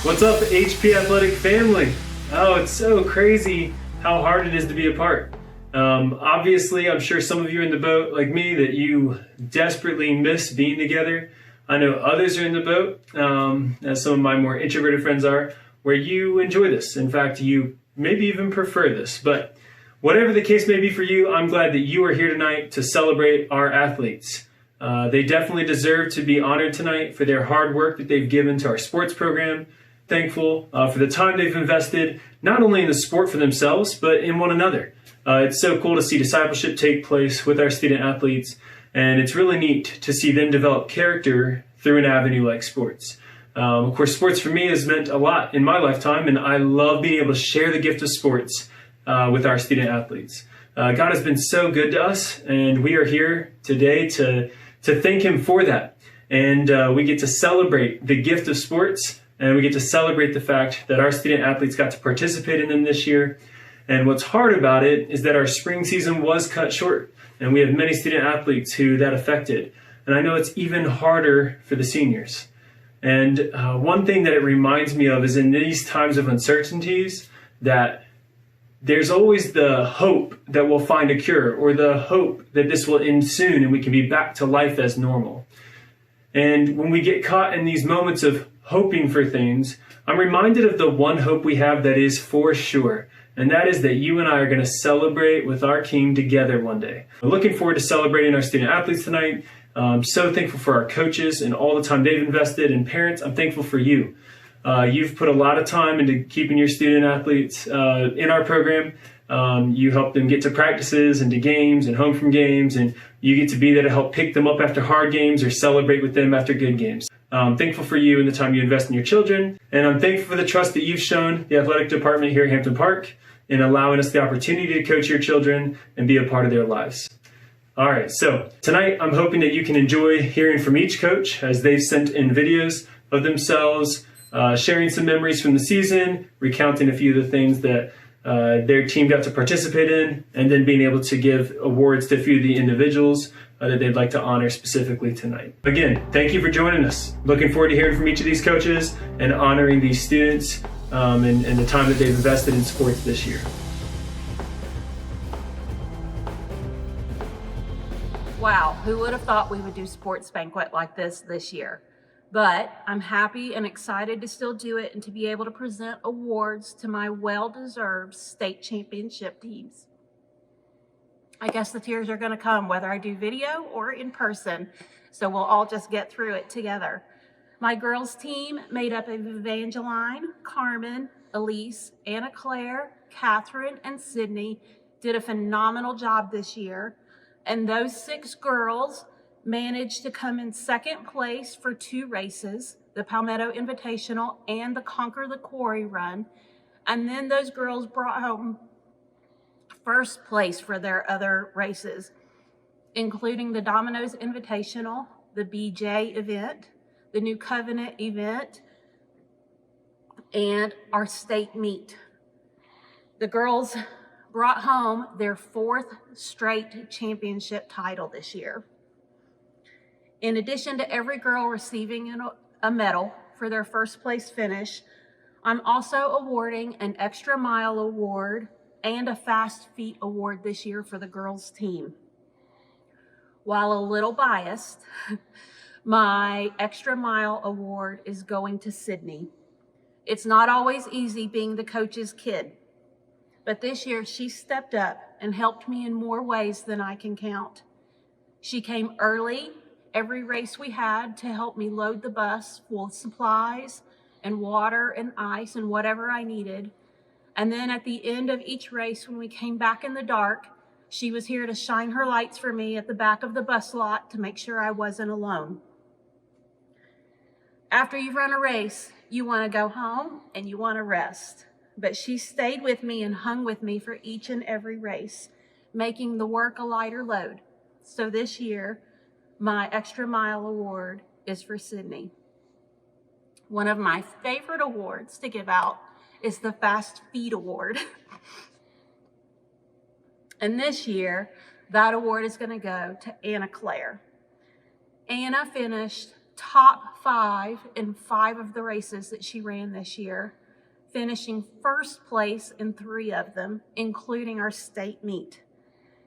What's up, HP Athletic family? Oh, it's so crazy how hard it is to be a part. Obviously, I'm sure some of you are in the boat like me that you desperately miss being together. I know others are in the boat, as some of my more introverted friends are, where you enjoy this. In fact, you maybe even prefer this. But whatever the case may be for you, I'm glad that you are here tonight to celebrate our athletes. They definitely deserve to be honored tonight for their hard work that they've given to our sports program. Thankful for the time they've invested, not only in the sport for themselves, but in one another. It's so cool to see discipleship take place with our student athletes, and it's really neat to see them develop character through an avenue like sports. Of course, sports for me has meant a lot in my lifetime, and I love being able to share the gift of sports with our student athletes. God has been so good to us, and we are here today to thank Him for that. And we get to celebrate the gift of sports, and we get to celebrate the fact that our student athletes got to participate in them this year. And what's hard about it is that our spring season was cut short, and we have many student athletes who that affected. And I know it's even harder for the seniors. And one thing that it reminds me of is in these times of uncertainties that there's always the hope that we'll find a cure, or the hope that this will end soon and we can be back to life as normal. And when we get caught in these moments of hoping for things, I'm reminded of the one hope we have that is for sure. And that is that you and I are going to celebrate with our King together one day. We're looking forward to celebrating our student athletes tonight. I'm so thankful for our coaches and all the time they've invested. And parents, I'm thankful for you. You've put a lot of time into keeping your student athletes in our program. You help them get to practices and to games and home from games, and you get to be there to help pick them up after hard games or celebrate with them after good games. I'm thankful for you and the time you invest in your children, and I'm thankful for the trust that you've shown the athletic department here at Hampton Park in allowing us the opportunity to coach your children and be a part of their lives. All right, so tonight I'm hoping that you can enjoy hearing from each coach as they've sent in videos of themselves, sharing some memories from the season, recounting a few of the things that their team got to participate in, and then being able to give awards to a few of the individuals that they'd like to honor specifically tonight. Again, thank you for joining us. Looking forward to hearing from each of these coaches and honoring these students and the time that they've invested in sports this year. Wow, who would have thought we would do sports banquet like this year? But I'm happy and excited to still do it and to be able to present awards to my well-deserved state championship teams. I guess the tears are going to come whether I do video or in person, so we'll all just get through it together. My girls team, made up of Evangeline, Carmen, Elise, Anna Claire, Catherine, and Sydney, did a phenomenal job this year. And those 6 girls managed to come in second place for 2 races, the Palmetto Invitational and the Conquer the Quarry Run. And then those girls brought home first place for their other races, including the Domino's Invitational, the BJ event, the New Covenant event, and our state meet. The girls brought home their 4th straight championship title this year. In addition to every girl receiving a medal for their first place finish, I'm also awarding an extra mile award and a fast feet award this year for the girls team. While a little biased, my extra mile award is going to Sydney. It's not always easy being the coach's kid, but this year she stepped up and helped me in more ways than I can count. She came early every race we had to help me load the bus full of supplies and water and ice and whatever I needed. And then at the end of each race, when we came back in the dark, she was here to shine her lights for me at the back of the bus lot to make sure I wasn't alone. After you've run a race, you want to go home and you want to rest. But she stayed with me and hung with me for each and every race, making the work a lighter load. So this year, my extra mile award is for Sydney. One of my favorite awards to give out is the Fast Feet Award. And this year, that award is going to go to Anna Claire. Anna finished top 5 in 5 of the races that she ran this year, finishing first place in 3 of them, including our state meet.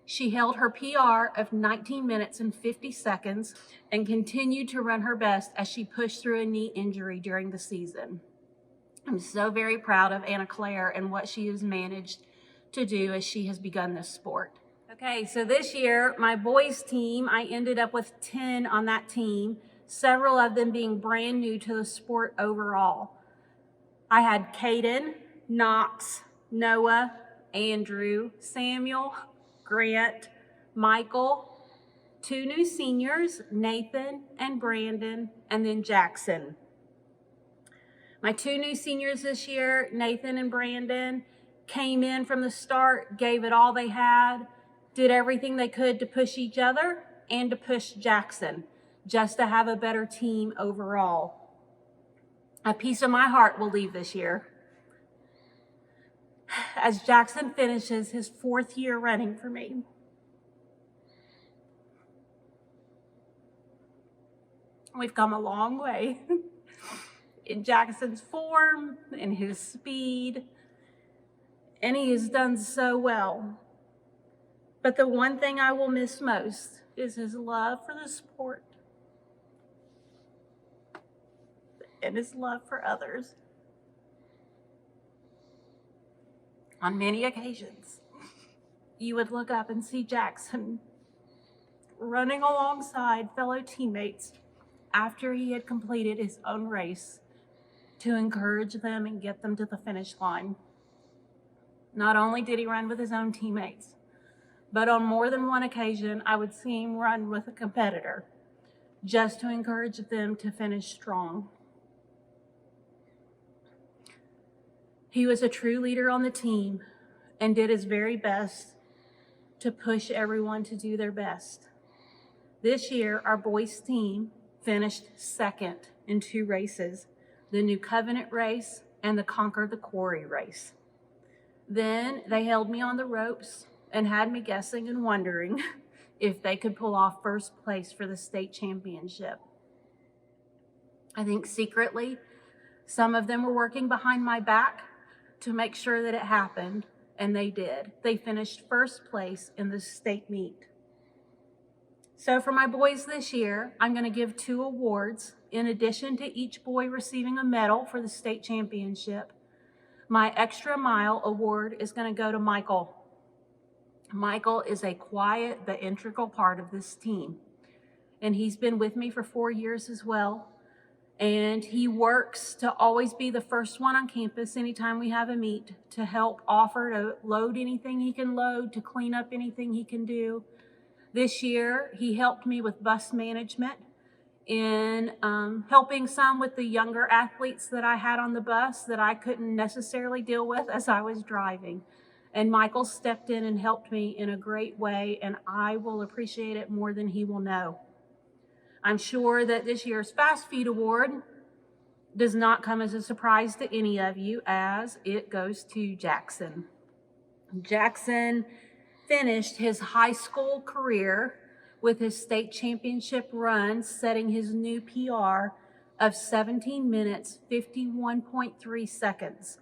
She held her PR of 19 minutes and 50 seconds and continued to run her best as she pushed through a knee injury during the season. I'm so very proud of Anna Claire and what she has managed to do as she has begun this sport. Okay, so this year, my boys team, I ended up with 10 on that team, several of them being brand new to the sport overall. I had Caden, Knox, Noah, Andrew, Samuel, Grant, Michael, 2 new seniors, Nathan and Brandon, and then Jackson. My 2 new seniors this year, Nathan and Brandon, came in from the start, gave it all they had, did everything they could to push each other and to push Jackson, just to have a better team overall. A piece of my heart will leave this year as Jackson finishes his 4th year running for me. We've come a long way in Jackson's form, in his speed, and he has done so well. But the one thing I will miss most is his love for the sport and his love for others. On many occasions, you would look up and see Jackson running alongside fellow teammates after he had completed his own race to encourage them and get them to the finish line. Not only did he run with his own teammates, but on more than one occasion, I would see him run with a competitor just to encourage them to finish strong. He was a true leader on the team and did his very best to push everyone to do their best. This year, our boys team finished 2nd in 2 races, the New Covenant race and the Conquer the Quarry race. Then they held me on the ropes and had me guessing and wondering if they could pull off first place for the state championship. I think secretly, some of them were working behind my back to make sure that it happened, and they did. They finished first place in the state meet. So for my boys this year, I'm going to give 2 awards in addition to each boy receiving a medal for the state championship. My extra mile award is going to go to Michael. Michael is a quiet but integral part of this team, and he's been with me for 4 years as well. And he works to always be the first one on campus anytime we have a meet, to help offer to load anything he can load, to clean up anything he can do. This year, he helped me with bus management in helping some with the younger athletes that I had on the bus that I couldn't necessarily deal with as I was driving. And Michael stepped in and helped me in a great way, and I will appreciate it more than he will know. I'm sure that this year's Fast Feed Award does not come as a surprise to any of you, as it goes to Jackson. Jackson finished his high school career with his state championship run, setting his new PR of 17 minutes, 51.3 seconds.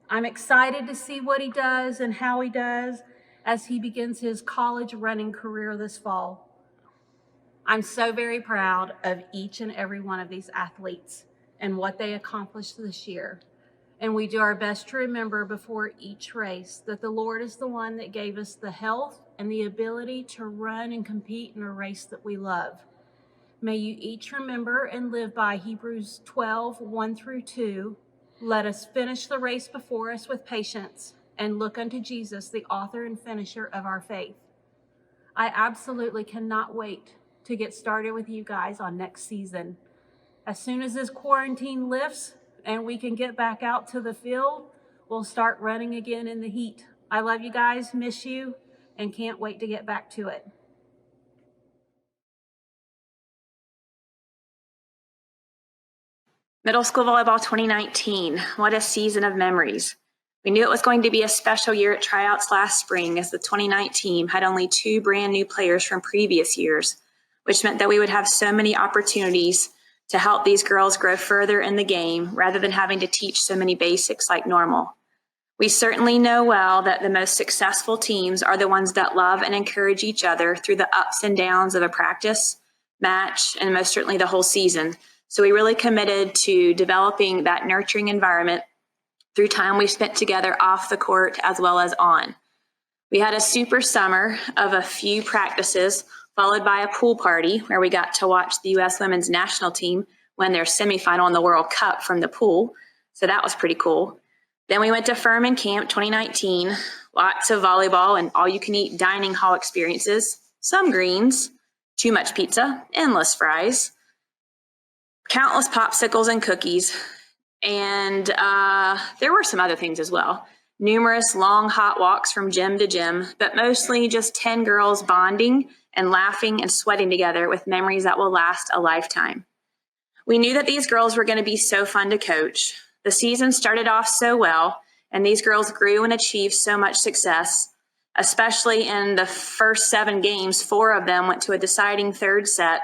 I'm excited to see what he does and how he does as he begins his college running career this fall. I'm so very proud of each and every one of these athletes and what they accomplished this year. And we do our best to remember before each race that the Lord is the one that gave us the health and the ability to run and compete in a race that we love. May you each remember and live by Hebrews 12, 1-2. Let us finish the race before us with patience and look unto Jesus, the author and finisher of our faith. I absolutely cannot wait to get started with you guys on next season. As soon as this quarantine lifts and we can get back out to the field, we'll start running again in the heat. I love you guys, miss you, and can't wait to get back to it. Middle School Volleyball 2019, what a season of memories. We knew it was going to be a special year at tryouts last spring, as the 2019 team had only 2 brand new players from previous years, which meant that we would have so many opportunities to help these girls grow further in the game rather than having to teach so many basics like normal. We certainly know well that the most successful teams are the ones that love and encourage each other through the ups and downs of a practice, match, and most certainly the whole season. So we really committed to developing that nurturing environment through time we spent together off the court as well as on. We had a super summer of a few practices, followed by a pool party where we got to watch the U.S. women's national team win their semifinal in the World Cup from the pool. So that was pretty cool. Then we went to Furman Camp 2019, lots of volleyball and all-you-can-eat dining hall experiences, some greens, too much pizza, endless fries, countless popsicles and cookies, and there were some other things as well. Numerous long hot walks from gym to gym, but mostly just 10 girls bonding and laughing and sweating together with memories that will last a lifetime. We knew that these girls were going to be so fun to coach. The season started off so well, and these girls grew and achieved so much success, especially in the first 7 games. 4 of them went to a deciding third set,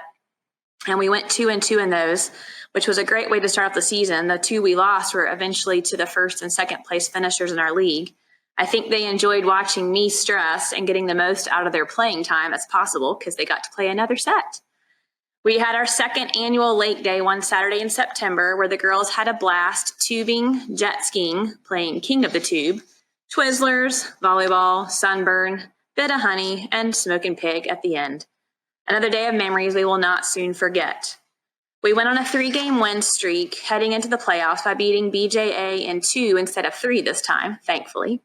and we went 2-2 in those, which was a great way to start off the season. The 2 we lost were eventually to the first and second place finishers in our league. I think they enjoyed watching me stress and getting the most out of their playing time as possible because they got to play another set. We had our second annual Lake Day one Saturday in September where the girls had a blast tubing, jet skiing, playing King of the Tube, Twizzlers, volleyball, sunburn, bit of honey, and smoking pig at the end. Another day of memories we will not soon forget. We went on a 3-game win streak heading into the playoffs by beating BJA in 2 instead of 3 this time, thankfully.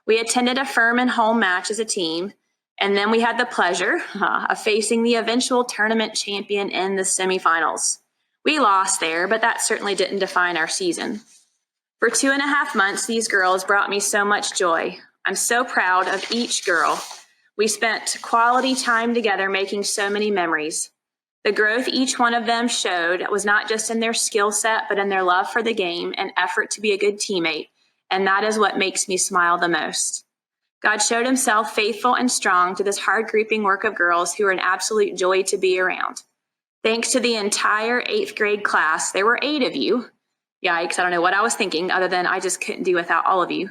We attended a Furman home match as a team, and then we had the pleasure of facing the eventual tournament champion in the semifinals. We lost there, but that certainly didn't define our season. For 2.5 months, these girls brought me so much joy. I'm so proud of each girl. We spent quality time together making so many memories. The growth each one of them showed was not just in their skill set, but in their love for the game and effort to be a good teammate, and that is what makes me smile the most. God showed himself faithful and strong to this hard-grouping work of girls who are an absolute joy to be around. Thanks to the entire 8th grade class, there were 8 of you. Yikes, I don't know what I was thinking other than I just couldn't do without all of you.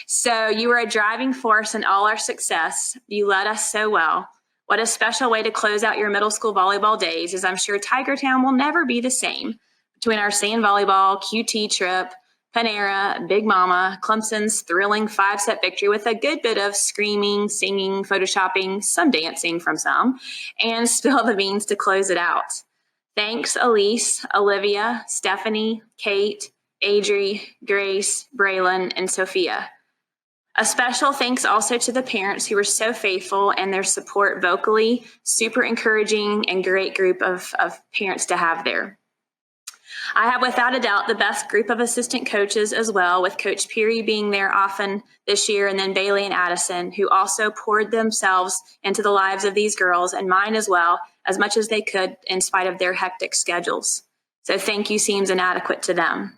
So you were a driving force in all our success. You led us so well. What a special way to close out your middle school volleyball days, as I'm sure Tigertown will never be the same. Between our sand volleyball, QT trip, Panera, Big Mama, Clemson's thrilling 5-set victory with a good bit of screaming, singing, photoshopping, some dancing from some, and spill the beans to close it out. Thanks, Elise, Olivia, Stephanie, Kate, Adri, Grace, Braylon, and Sophia. A special thanks also to the parents who were so faithful and their support vocally, super encouraging and great group of parents to have there. I have without a doubt the best group of assistant coaches as well, with Coach Peary being there often this year, and then Bailey and Addison, who also poured themselves into the lives of these girls and mine as well, as much as they could in spite of their hectic schedules. So thank you seems inadequate to them.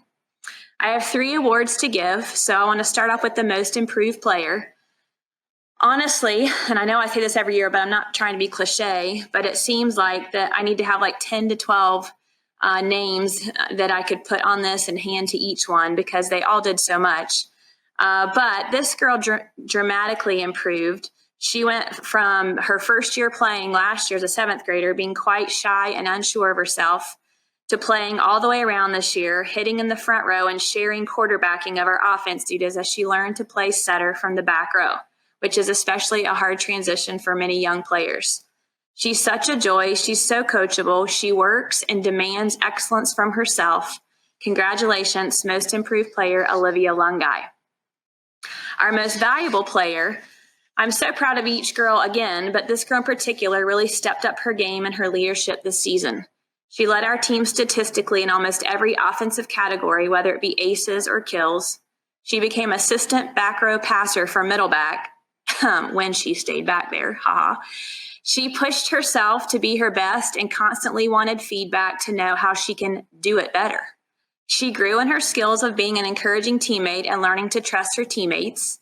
I have 3 awards to give, so I want to start off with the most improved player. Honestly, and I know I say this every year, but I'm not trying to be cliche, but it seems like that I need to have like 10 to 12 names that I could put on this and hand to each one because they all did so much. But this girl dramatically improved. She went from her first year playing last year as a 7th grader, being quite shy and unsure of herself, to playing all the way around this year, hitting in the front row and sharing quarterbacking of our offense duties as she learned to play setter from the back row, which is especially a hard transition for many young players. She's such a joy. She's so coachable. She works and demands excellence from herself. Congratulations, most improved player, Olivia Lungai. Our most valuable player, I'm so proud of each girl again, but this girl in particular really stepped up her game and her leadership this season. She led our team statistically in almost every offensive category, whether it be aces or kills. She became assistant back row passer for middle back when she stayed back there. Haha. She pushed herself to be her best and constantly wanted feedback to know how she can do it better. She grew in her skills of being an encouraging teammate and learning to trust her teammates.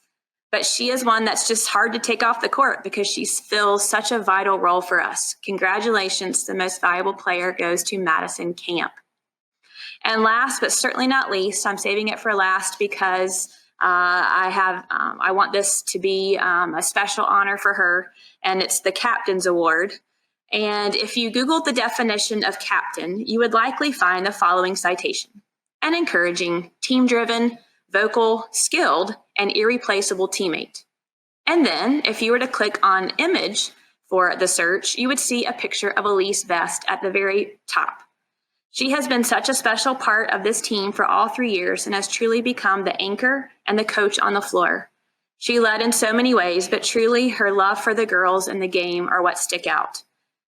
but she is one that's just hard to take off the court because she fills such a vital role for us. Congratulations, the most valuable player goes to Madison Camp. And last, but certainly not least, I'm saving it for last because I want this to be a special honor for her, and it's the Captain's Award. And if you Googled the definition of captain, you would likely find the following citation: an encouraging, team-driven, vocal, skilled, and irreplaceable teammate. And then if you were to click on image for the search, you would see a picture of Elise Vest at the very top. She has been such a special part of this team for all 3 years and has truly become the anchor and the coach on the floor. She led in so many ways, but truly her love for the girls and the game are what stick out.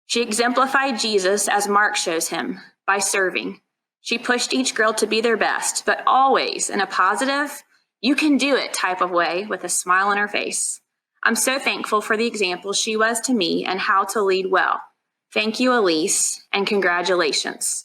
She exemplified Jesus as Mark shows him, by serving. She pushed each girl to be their best, but always in a positive, you can do it type of way with a smile on her face. I'm so thankful for the example she was to me and how to lead well. Thank you, Elise, and congratulations.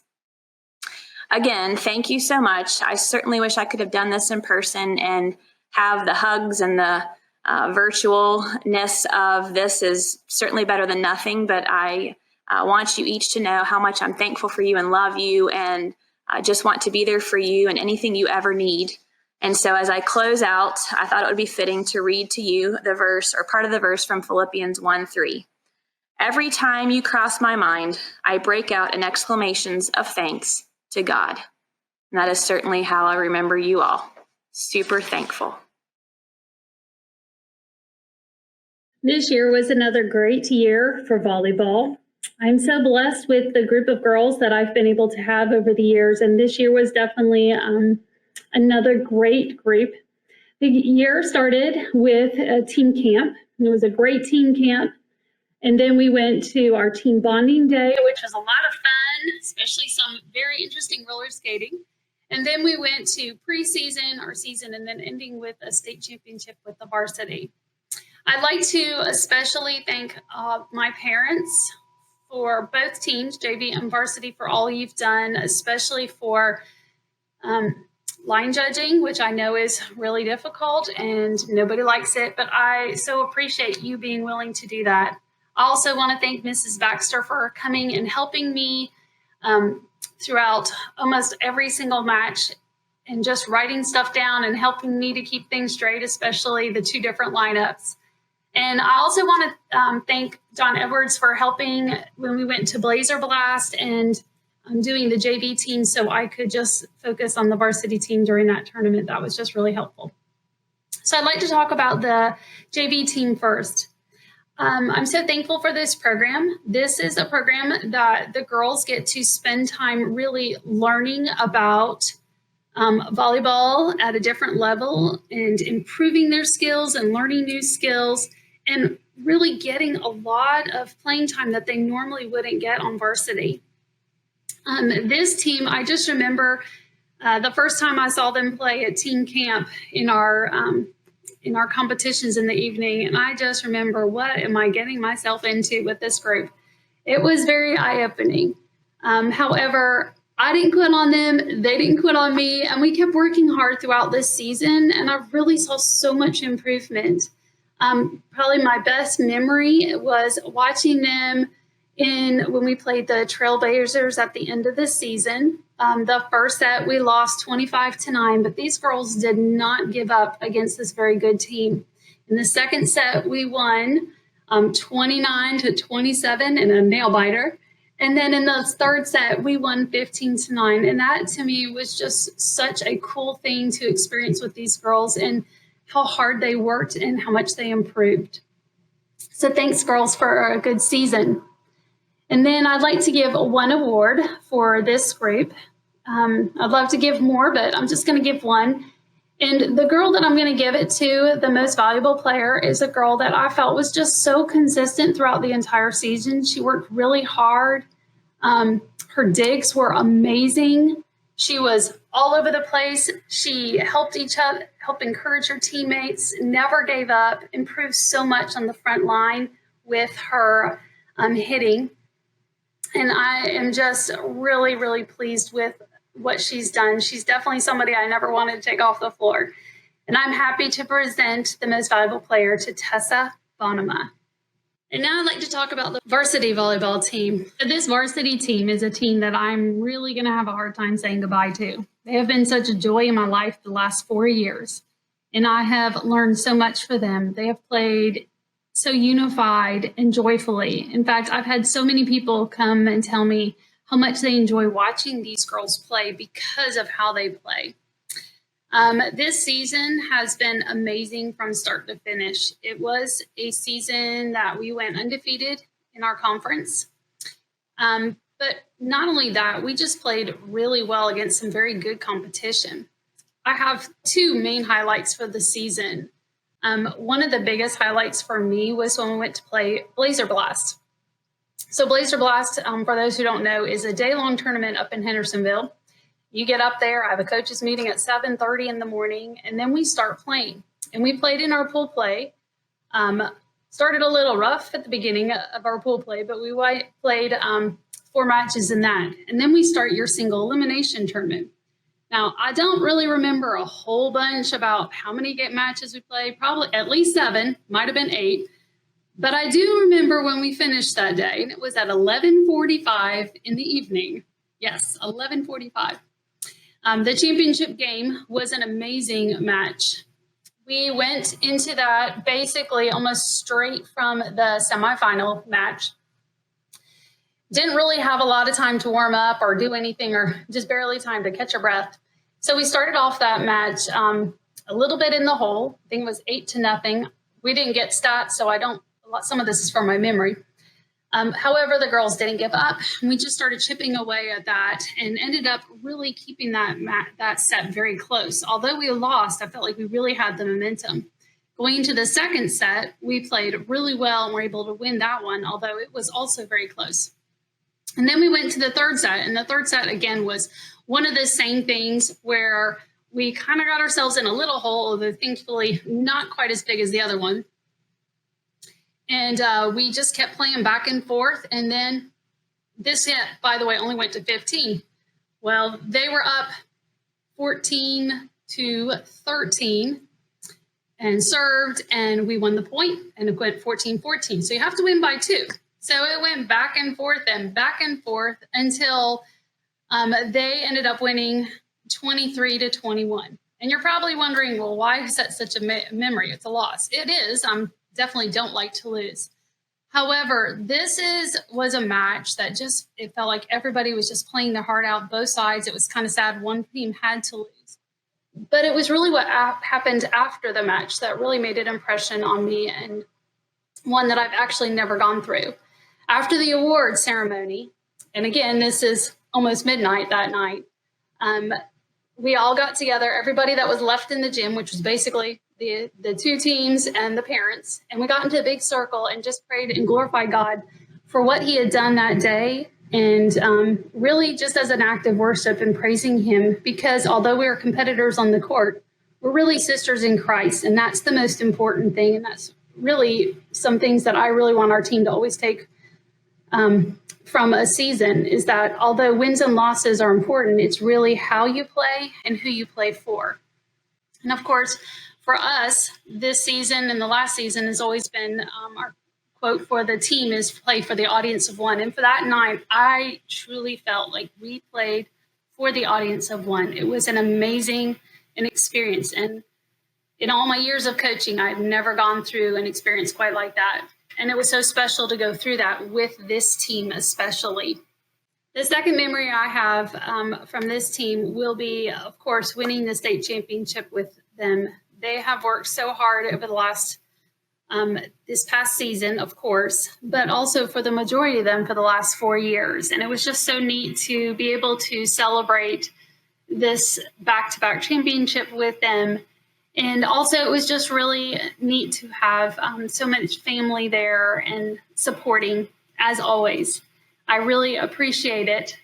Again, thank you so much. I certainly wish I could have done this in person and have the hugs and the virtualness of this is certainly better than nothing, but I want you each to know how much I'm thankful for you and love you, and I just want to be there for you and anything you ever need. And so as I close out, I thought it would be fitting to read to you the verse or part of the verse from Philippians 1:3. Every time you cross my mind, I break out in exclamations of thanks to God. And that is certainly how I remember you all. Super thankful. This year was another great year for volleyball. I'm so blessed with the group of girls that I've been able to have over the years, and this year was definitely another great group. The year started with a team camp. It was a great team camp, and then we went to our team bonding day, which was a lot of fun, especially some very interesting roller skating. And then we went to preseason, our season, and then ending with a state championship with the varsity. I'd like to especially thank my parents for both teams, JV and varsity, for all you've done, especially for line judging, which I know is really difficult and nobody likes it, but I so appreciate you being willing to do that. I also want to thank Mrs. Baxter for coming and helping me throughout almost every single match and just writing stuff down and helping me to keep things straight, especially the two different lineups. And I also want to thank Don Edwards for helping when we went to Blazer Blast and doing the JV team so I could just focus on the varsity team during that tournament. That was just really helpful. So I'd like to talk about the JV team first. I'm so thankful for this program. This is a program that the girls get to spend time really learning about volleyball at a different level and improving their skills and learning new skills and really getting a lot of playing time that they normally wouldn't get on varsity. This team, I just remember the first time I saw them play at team camp in our competitions in the evening, and I just remember, what am I getting myself into with this group? It was very eye-opening. However, I didn't quit on them, they didn't quit on me, and we kept working hard throughout this season, and I really saw so much improvement. Probably my best memory was watching them when we played the Trailblazers at the end of the season. The first set we lost 25-9, but these girls did not give up against this very good team. In the second set, we won 29-27 in a nail biter. And then in the third set, we won 15-9. And that to me was just such a cool thing to experience with these girls and how hard they worked and how much they improved. So thanks, girls, for a good season. And then I'd like to give one award for this group. I'd love to give more, but I'm just going to give one. And the girl that I'm going to give it to, the most valuable player, is a girl that I felt was just so consistent throughout the entire season. She worked really hard. Her digs were amazing. She was all over the place. She helped encourage her teammates, never gave up, improved so much on the front line with her hitting. And I am just really, really pleased with what she's done. She's definitely somebody I never wanted to take off the floor. And I'm happy to present the most valuable player to Tessa Bonema. And now I'd like to talk about the varsity volleyball team. This varsity team is a team that I'm really going to have a hard time saying goodbye to. They have been such a joy in my life the last 4 years, and I have learned so much for them. They have played so unified and joyfully. In fact, I've had so many people come and tell me how much they enjoy watching these girls play because of how they play. This season has been amazing from start to finish. It was a season that we went undefeated in our conference. But not only that, we just played really well against some very good competition. I have two main highlights for the season. One of the biggest highlights for me was when we went to play Blazer Blast. So Blazer Blast, for those who don't know, is a day-long tournament up in Hendersonville. You get up there, I have a coaches meeting at 7:30 in the morning, and then we start playing. And we played in our pool play. Started a little rough at the beginning of our pool play, but we played 4 matches in that. And then we start your single elimination tournament. Now, I don't really remember a whole bunch about how many matches we played, probably at least 7, might have been 8. But I do remember when we finished that day, and it was at 11:45 in the evening. Yes, 11:45. The championship game was an amazing match. We went into that basically almost straight from the semifinal match. Didn't really have a lot of time to warm up or do anything, or just barely time to catch our breath. So we started off that match a little bit in the hole. I think it was 8-0. We didn't get stats, so some of this is from my memory. However, the girls didn't give up. We just started chipping away at that and ended up really keeping that set very close. Although we lost, I felt like we really had the momentum. Going into the second set, we played really well and were able to win that one, although it was also very close. And then we went to the third set, and the third set, again, was one of the same things where we kind of got ourselves in a little hole, although thankfully not quite as big as the other one. And we just kept playing back and forth. And then this set, by the way, only went to 15. Well, they were up 14-13 and served, and we won the point, and it went 14-14. So you have to win by 2. So it went back and forth until they ended up winning 23-21. And you're probably wondering, well, why is that such a memory? It's a loss. It is. Definitely don't like to lose. However, this was a match that it felt like everybody was just playing their heart out, both sides. It was kind of sad one team had to lose. But it was really what happened after the match that really made an impression on me, and one that I've actually never gone through. After the award ceremony, and again, this is almost midnight that night, we all got together, everybody that was left in the gym, which was basically the 2 teams and the parents, and we got into a big circle and just prayed and glorified God for what he had done that day, and really just as an act of worship and praising him, because although we were competitors on the court, we're really sisters in Christ, and that's the most important thing, and that's really some things that I really want our team to always take from a season, is that although wins and losses are important, it's really how you play and who you play for. And of course, for us, this season and the last season has always been our quote for the team is play for the audience of one. And for that night, I truly felt like we played for the audience of one. It was an amazing experience. And in all my years of coaching, I've never gone through an experience quite like that. And it was so special to go through that with this team especially. The second memory I have from this team will be, of course, winning the state championship with them. They have worked so hard over the last, this past season, of course, but also for the majority of them for the last 4 years. And it was just so neat to be able to celebrate this back-to-back championship with them. And also it was just really neat to have so much family there and supporting, as always. I really appreciate it.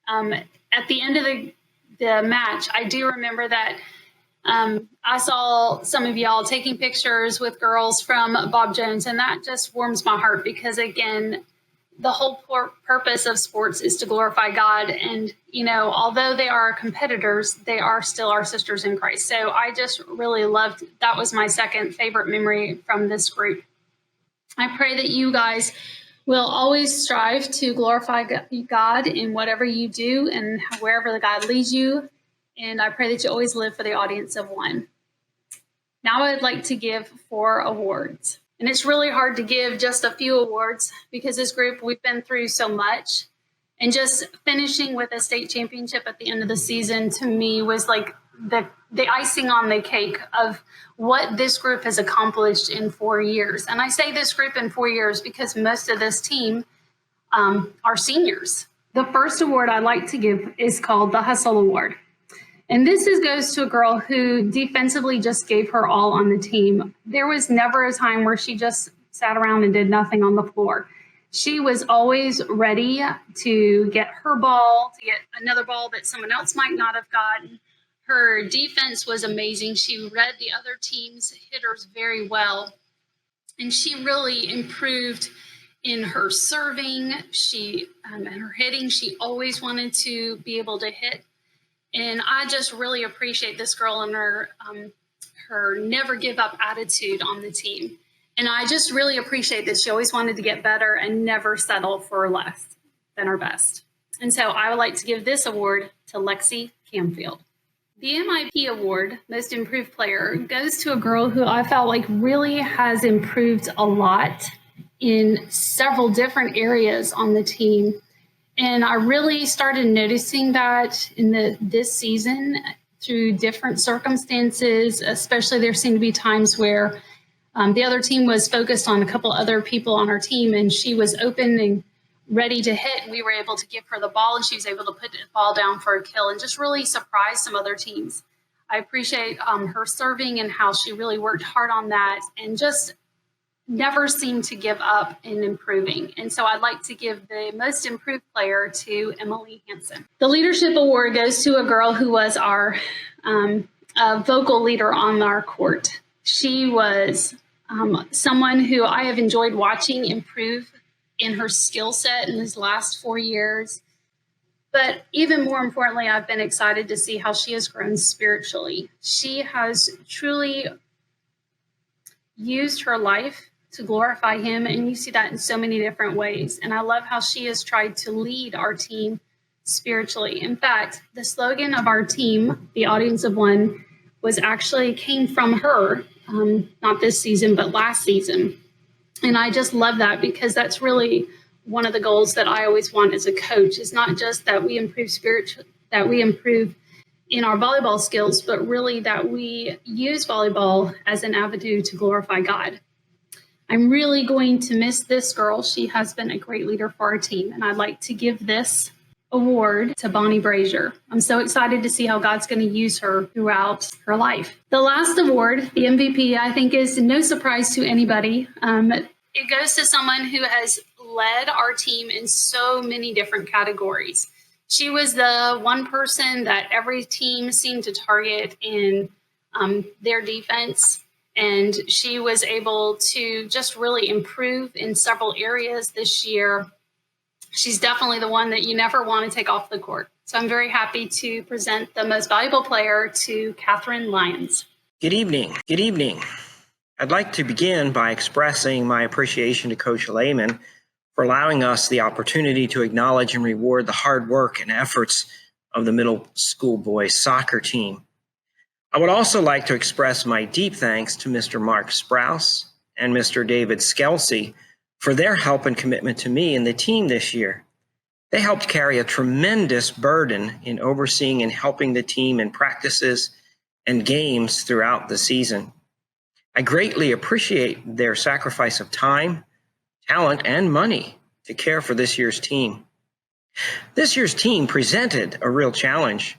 At the end of the match, I do remember that I saw some of y'all taking pictures with girls from Bob Jones, and that just warms my heart because, again, the whole purpose of sports is to glorify God. And, although they are competitors, they are still our sisters in Christ. So I just really loved, that was my second favorite memory from this group. I pray that you guys will always strive to glorify God in whatever you do and wherever God leads you. And I pray that you always live for the audience of one. Now I'd like to give 4 awards. And it's really hard to give just a few awards because this group, we've been through so much. And just finishing with a state championship at the end of the season, to me, was like the icing on the cake of what this group has accomplished in 4 years. And I say this group in 4 years because most of this team are seniors. The first award I'd like to give is called the Hustle Award. And this goes to a girl who defensively just gave her all on the team. There was never a time where she just sat around and did nothing on the floor. She was always ready to get her ball, to get another ball that someone else might not have gotten. Her defense was amazing. She read the other team's hitters very well. And she really improved in her serving, and her hitting. She always wanted to be able to hit. And I just really appreciate this girl and her never give up attitude on the team. And I just really appreciate that she always wanted to get better and never settle for less than her best. And so I would like to give this award to Lexi Camfield. The MIP award, Most Improved Player, goes to a girl who I felt like really has improved a lot in several different areas on the team. And I really started noticing that in this season through different circumstances, especially there seemed to be times where the other team was focused on a couple other people on our team, and she was open and ready to hit. And we were able to give her the ball, and she was able to put the ball down for a kill and just really surprise some other teams. I appreciate her serving and how she really worked hard on that and just never seemed to give up in improving. And so I'd like to give the Most Improved Player to Emily Hansen. The Leadership Award goes to a girl who was our vocal leader on our court. She was someone who I have enjoyed watching improve in her skill set in these last 4 years. But even more importantly, I've been excited to see how she has grown spiritually. She has truly used her life to glorify him, and you see that in so many different ways. And I love how she has tried to lead our team spiritually. In fact, the slogan of our team, the audience of one, came from her, not this season, but last season. And I just love that because that's really one of the goals that I always want as a coach, is not just that we improve that we improve in our volleyball skills, but really that we use volleyball as an avenue to glorify God. I'm really going to miss this girl. She has been a great leader for our team, and I'd like to give this award to Bonnie Brazier. I'm so excited to see how God's going to use her throughout her life. The last award, the MVP, I think is no surprise to anybody. It goes to someone who has led our team in so many different categories. She was the one person that every team seemed to target in their defense. And she was able to just really improve in several areas this year. She's definitely the one that you never want to take off the court. So I'm very happy to present the Most Valuable Player to Catherine Lyons. Good evening. Good evening. I'd like to begin by expressing my appreciation to Coach Lehman for allowing us the opportunity to acknowledge and reward the hard work and efforts of the middle school boys soccer team. I would also like to express my deep thanks to Mr. Mark Sprouse and Mr. David Skelsey for their help and commitment to me and the team this year. They helped carry a tremendous burden in overseeing and helping the team in practices and games throughout the season. I greatly appreciate their sacrifice of time, talent, and money to care for this year's team. This year's team presented a real challenge.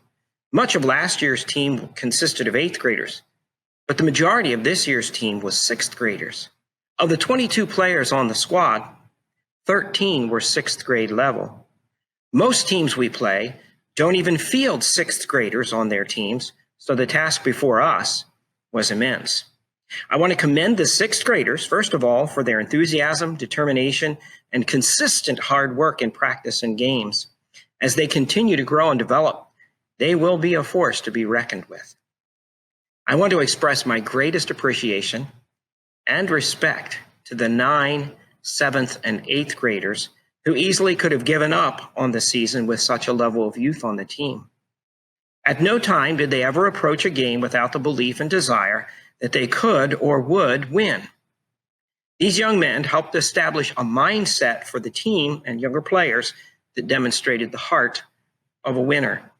Much of last year's team consisted of 8th graders, but the majority of this year's team was 6th graders. Of the 22 players on the squad, 13 were 6th grade level. Most teams we play don't even field 6th graders on their teams, so the task before us was immense. I want to commend the sixth graders, first of all, for their enthusiasm, determination, and consistent hard work in practice and games. As they continue to grow and develop, they will be a force to be reckoned with. I want to express my greatest appreciation and respect to the 9th, 7th, and 8th graders who easily could have given up on the season with such a level of youth on the team. At no time did they ever approach a game without the belief and desire that they could or would win. These young men helped establish a mindset for the team and younger players that demonstrated the heart of a winner.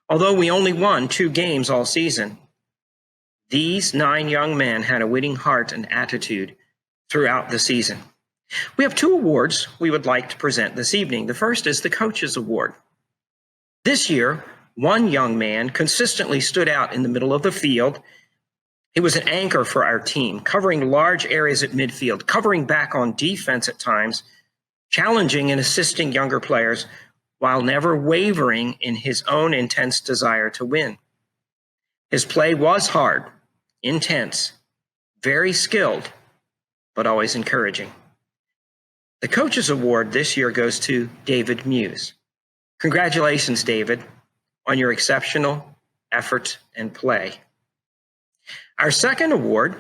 Although we only won 2 games all season, these 9 young men had a winning heart and attitude throughout the season. We have 2 awards we would like to present this evening. The first is the Coaches Award. This year, one young man consistently stood out in the middle of the field. He was an anchor for our team, covering large areas at midfield, covering back on defense at times, challenging and assisting younger players while never wavering in his own intense desire to win. His play was hard, intense, very skilled, but always encouraging. The Coaches Award this year goes to David Muse. Congratulations, David, on your exceptional effort and play. Our second award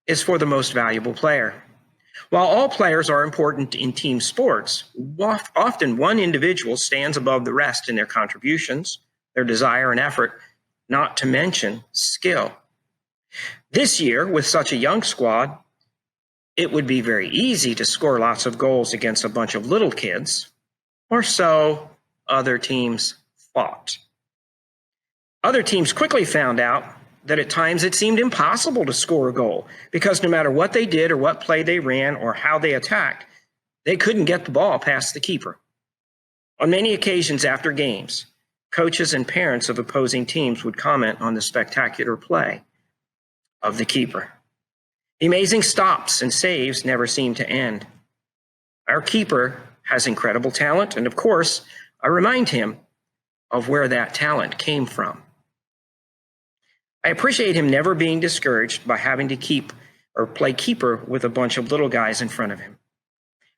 is for the most valuable player. While all players are important in team sports, often one individual stands above the rest in their contributions, their desire and effort, not to mention skill. This year, with such a young squad, it would be very easy to score lots of goals against a bunch of little kids, or so other teams thought. Other teams quickly found out that at times it seemed impossible to score a goal because no matter what they did or what play they ran or how they attacked, they couldn't get the ball past the keeper. On many occasions after games, coaches and parents of opposing teams would comment on the spectacular play of the keeper. The amazing stops and saves never seemed to end. Our keeper has incredible talent, and of course, I remind him of where that talent came from. I appreciate him never being discouraged by having to keep or play keeper with a bunch of little guys in front of him.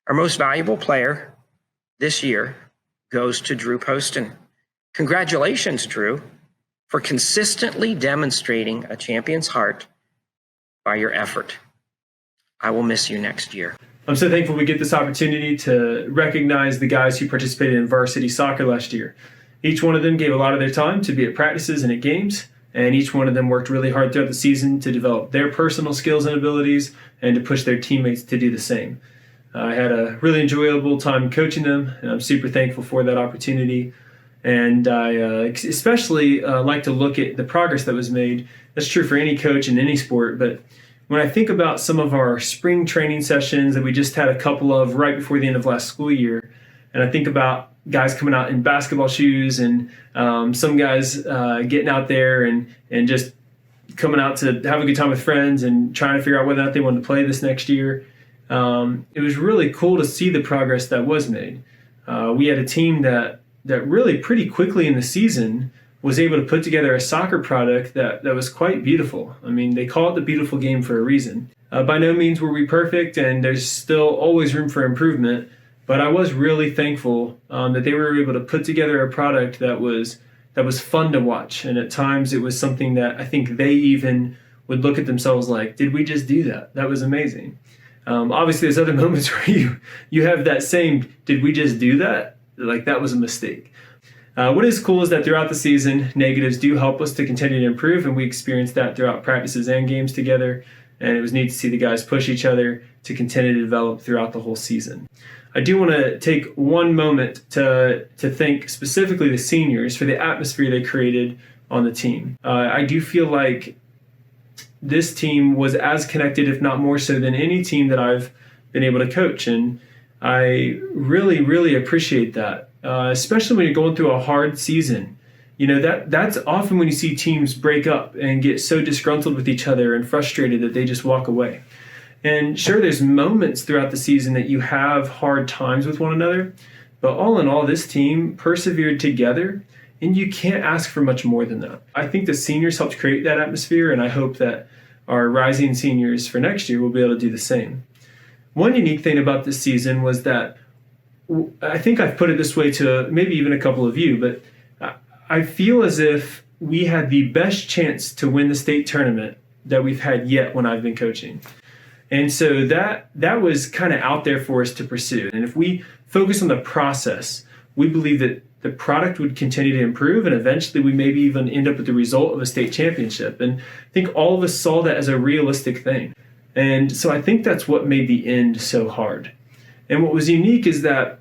Our most valuable player this year goes to Drew Poston. Congratulations, Drew, for consistently demonstrating a champion's heart by your effort. I will miss you next year. I'm so thankful we get this opportunity to recognize the guys who participated in varsity soccer last year. Each one of them gave a lot of their time to be at practices and at games, and each one of them worked really hard throughout the season to develop their personal skills and abilities and to push their teammates to do the same. I had a really enjoyable time coaching them, and I'm super thankful for that opportunity. And I especially like to look at the progress that was made. That's true for any coach in any sport, but when I think about some of our spring training sessions that we just had a couple of right before the end of last school year, and I think about guys coming out in basketball shoes and some guys getting out there and just coming out to have a good time with friends and trying to figure out whether or not they wanted to play this next year. It was really cool to see the progress that was made. We had a team that really pretty quickly in the season was able to put together a soccer product that was quite beautiful. I mean, they call it the beautiful game for a reason. By no means were we perfect, and there's still always room for improvement, but I was really thankful that they were able to put together a product that was fun to watch, and at times it was something that I think they even would look at themselves like, did we just do that? That was amazing. Obviously, there's other moments where you have that same, did we just do that? Like, that was a mistake. What is cool is that throughout the season, negatives do help us to continue to improve, and we experienced that throughout practices and games together, and it was neat to see the guys push each other to continue to develop throughout the whole season. I do want to take one moment to thank specifically the seniors for the atmosphere they created on the team. I do feel like this team was as connected, if not more so, than any team that I've been able to coach, and I really, really appreciate that. Especially when you're going through a hard season. You know, that's often when you see teams break up and get so disgruntled with each other and frustrated that they just walk away. And sure, there's moments throughout the season that you have hard times with one another, but all in all, this team persevered together, and you can't ask for much more than that. I think the seniors helped create that atmosphere, and I hope that our rising seniors for next year will be able to do the same. One unique thing about this season was that I think I've put it this way to maybe even a couple of you, but I feel as if we had the best chance to win the state tournament that we've had yet when I've been coaching. And so that was kind of out there for us to pursue. And if we focus on the process, we believe that the product would continue to improve, and eventually we maybe even end up with the result of a state championship. And I think all of us saw that as a realistic thing. And so I think that's what made the end so hard. And what was unique is that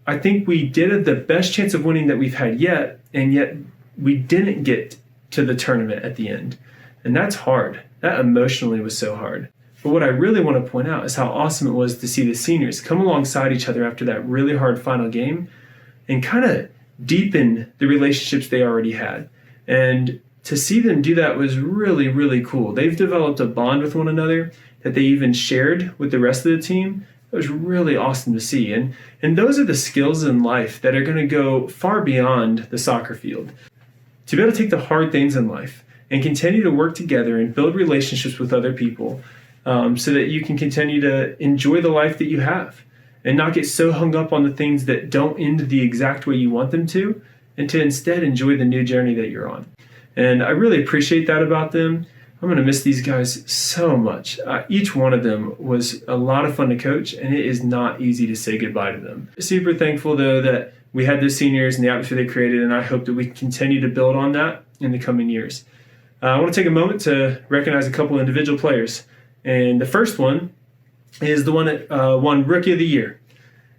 I think we did have the best chance of winning that we've had yet, and yet we didn't get to the tournament at the end. And that's hard. That emotionally was so hard. But what I really want to point out is how awesome it was to see the seniors come alongside each other after that really hard final game and kind of deepen the relationships they already had. And to see them do that was really, really cool. They've developed a bond with one another that they even shared with the rest of the team. It was really awesome to see. And those are the skills in life that are going to go far beyond the soccer field. To be able to take the hard things in life and continue to work together and build relationships with other people so that you can continue to enjoy the life that you have and not get so hung up on the things that don't end the exact way you want them to, and to instead enjoy the new journey that you're on. And I really appreciate that about them. I'm going to miss these guys so much. Each one of them was a lot of fun to coach, and it is not easy to say goodbye to them. Super thankful, though, that we had those seniors and the atmosphere they created, and I hope that we can continue to build on that in the coming years. I want to take a moment to recognize a couple individual players. And the first one is the one that won Rookie of the Year.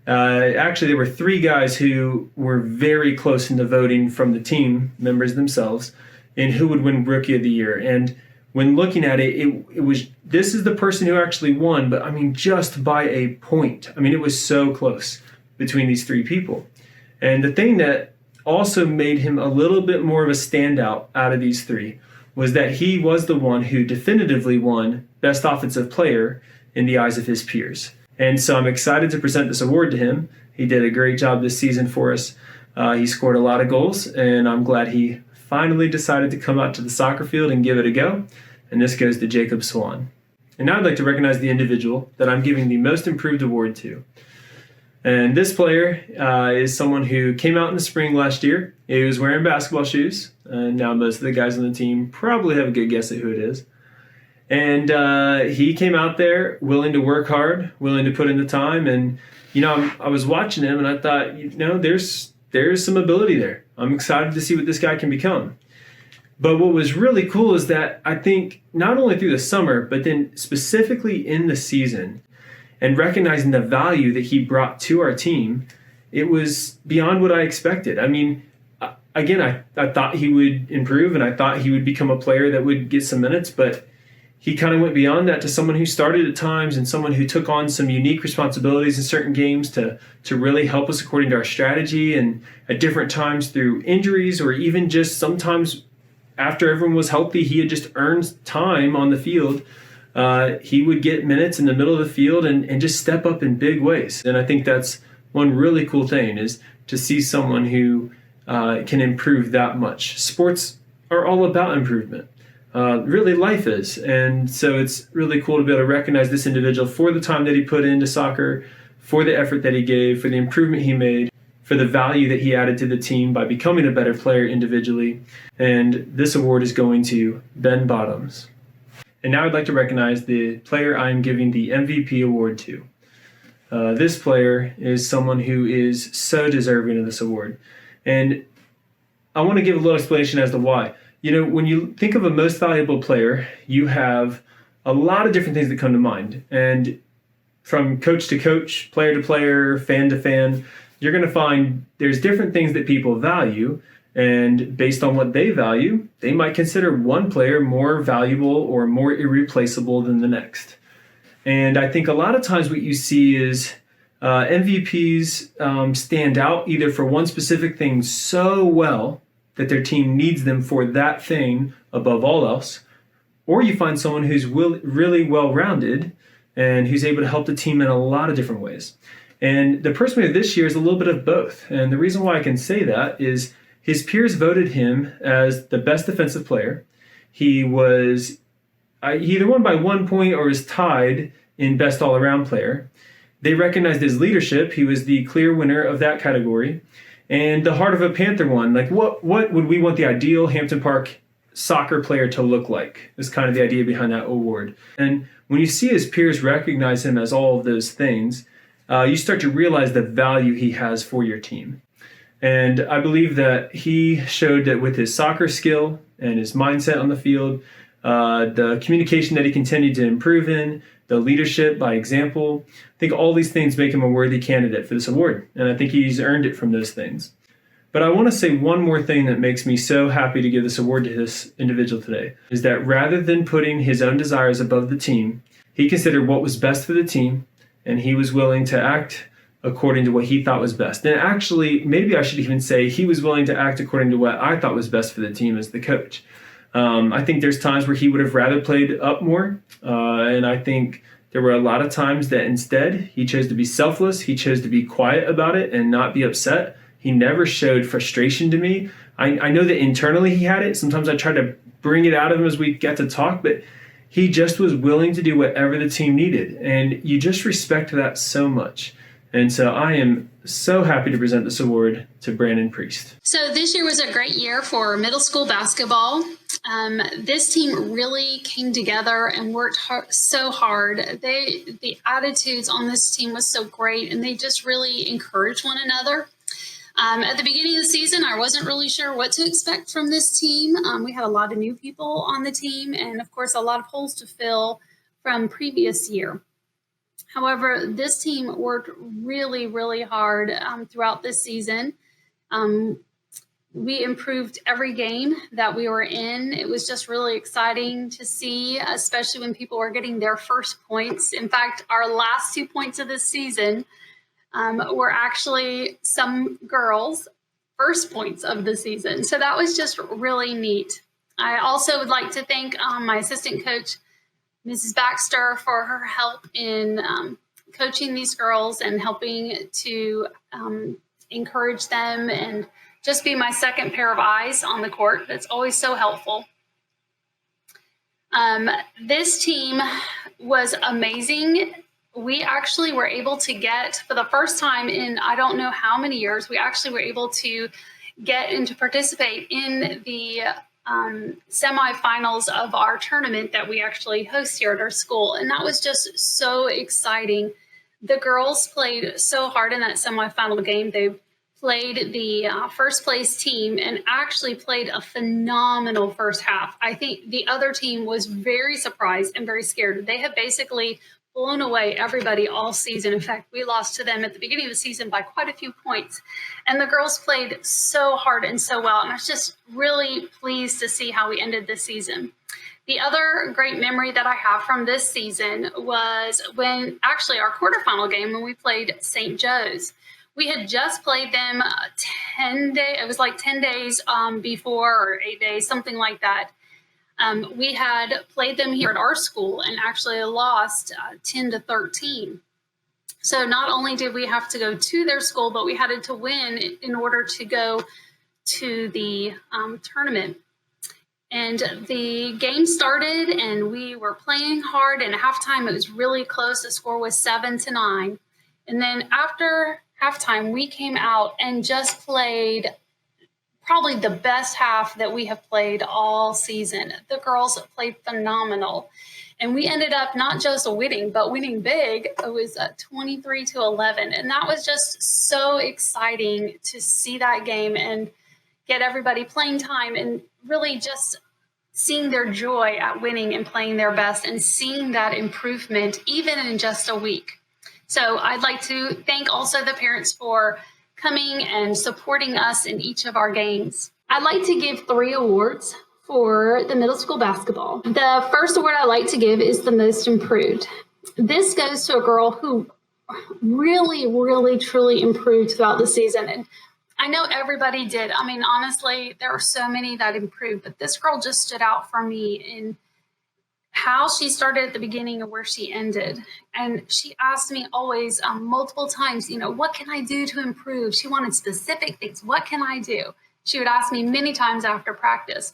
Actually, there were three guys who were very close in the voting from the team members themselves in who would win Rookie of the Year. And when looking at it, it was, this is the person who actually won, but I mean, just by a point. I mean, it was so close between these three people. And the thing that also made him a little bit more of a standout out of these three was that he was the one who definitively won Best Offensive Player in the eyes of his peers. And so I'm excited to present this award to him. He did a great job this season for us. He scored a lot of goals, and I'm glad he finally decided to come out to the soccer field and give it a go. And this goes to Jacob Swan. And now I'd like to recognize the individual that I'm giving the Most Improved Award to. And this player is someone who came out in the spring last year. He was wearing basketball shoes. And now most of the guys on the team probably have a good guess at who it is. And he came out there willing to work hard, willing to put in the time. And, you know, I was watching him and I thought, you know, there's some ability there. I'm excited to see what this guy can become. But what was really cool is that I think not only through the summer, but then specifically in the season, and recognizing the value that he brought to our team, it was beyond what I expected. I mean, again, I thought he would improve and I thought he would become a player that would get some minutes, but he kind of went beyond that to someone who started at times and someone who took on some unique responsibilities in certain games to really help us according to our strategy, and at different times through injuries or even just sometimes after everyone was healthy, he had just earned time on the field. He would get minutes in the middle of the field and just step up in big ways. And I think that's one really cool thing, is to see someone who can improve that much. Sports are all about improvement. Really, life is. And so it's really cool to be able to recognize this individual for the time that he put into soccer, for the effort that he gave, for the improvement he made, for the value that he added to the team by becoming a better player individually. And this award is going to Ben Bottoms. And now I'd like to recognize the player I'm giving the MVP award to. This player is someone who is so deserving of this award. And I want to give a little explanation as to why. You know, when you think of a most valuable player, you have a lot of different things that come to mind. And from coach to coach, player to player, fan to fan, you're going to find there's different things that people value. And based on what they value, they might consider one player more valuable or more irreplaceable than the next. And I think a lot of times what you see is MVPs stand out either for one specific thing so well that their team needs them for that thing above all else, or you find someone who's really well-rounded and who's able to help the team in a lot of different ways. And the person we have this year is a little bit of both. And the reason why I can say that is his peers voted him as the best defensive player. He was He either won by 1 point or was tied in best all-around player. They recognized his leadership. He was the clear winner of that category. And the Heart of a Panther won. Like, what would we want the ideal Hampton Park soccer player to look like? Is kind of the idea behind that award. And when you see his peers recognize him as all of those things, you start to realize the value he has for your team. And I believe that he showed that with his soccer skill and his mindset on the field, the communication that he continued to improve in, the leadership by example, I think all these things make him a worthy candidate for this award. And I think he's earned it from those things. But I want to say one more thing that makes me so happy to give this award to this individual today, is that rather than putting his own desires above the team, he considered what was best for the team, and he was willing to act according to what he thought was best. And actually, maybe I should even say he was willing to act according to what I thought was best for the team as the coach. I think there's times where he would have rather played up more, and I think there were a lot of times that instead he chose to be selfless. He chose to be quiet about it and not be upset. He never showed frustration to me. I know that internally he had it. Sometimes I tried to bring it out of him as we get to talk, but he just was willing to do whatever the team needed. And you just respect that so much. And so I am so happy to present this award to Brandon Priest. So this year was a great year for middle school basketball. This team really came together and worked so hard. The attitudes on this team was so great, and they just really encouraged one another. At the beginning of the season, I wasn't really sure what to expect from this team. We had a lot of new people on the team, and of course, a lot of holes to fill from previous year. However, this team worked really, really hard throughout this season. We improved every game that we were in. It was just really exciting to see, especially when people were getting their first points. In fact, our last 2 points of this season were actually some girls' first points of the season. So that was just really neat. I also would like to thank my assistant coach, Mrs. Baxter, for her help in coaching these girls and helping to encourage them and just be my second pair of eyes on the court. That's always so helpful. This team was amazing. We actually were able to get, for the first time in I don't know how many years, we actually were able to get and to participate in the semifinals of our tournament that we actually host here at our school. And that was just so exciting. The girls played so hard in that semifinal game. They played the first place team and actually played a phenomenal first half. I think the other team was very surprised and very scared. They have basically blown away everybody all season. In fact, we lost to them at the beginning of the season by quite a few points. And the girls played so hard and so well. And I was just really pleased to see how we ended this season. The other great memory that I have from this season was when actually our quarterfinal game when we played St. Joe's. We had just played them 10 days. It was like 10 days before, or 8 days, something like that. We had played them here at our school and actually lost 10-13. So not only did we have to go to their school, but we had to win in order to go to the tournament. And the game started and we were playing hard, and at halftime it was really close. The score was 7-9. And then after halftime, we came out and just played probably the best half that we have played all season. The girls played phenomenal. And we ended up not just winning, but winning big. It was 23-11. And that was just so exciting to see that game and get everybody playing time and really just seeing their joy at winning and playing their best and seeing that improvement even in just a week. So I'd like to thank also the parents for coming and supporting us in each of our games. I'd like to give 3 awards for the middle school basketball. The first award I like to give is the most improved. This goes to a girl who really, really, truly improved throughout the season. And I know everybody did. I mean, honestly, there are so many that improved, but this girl just stood out for me in how she started at the beginning and where she ended. And she asked me always multiple times, what can I do to improve? She wanted specific things. What can I do? She would ask me many times after practice.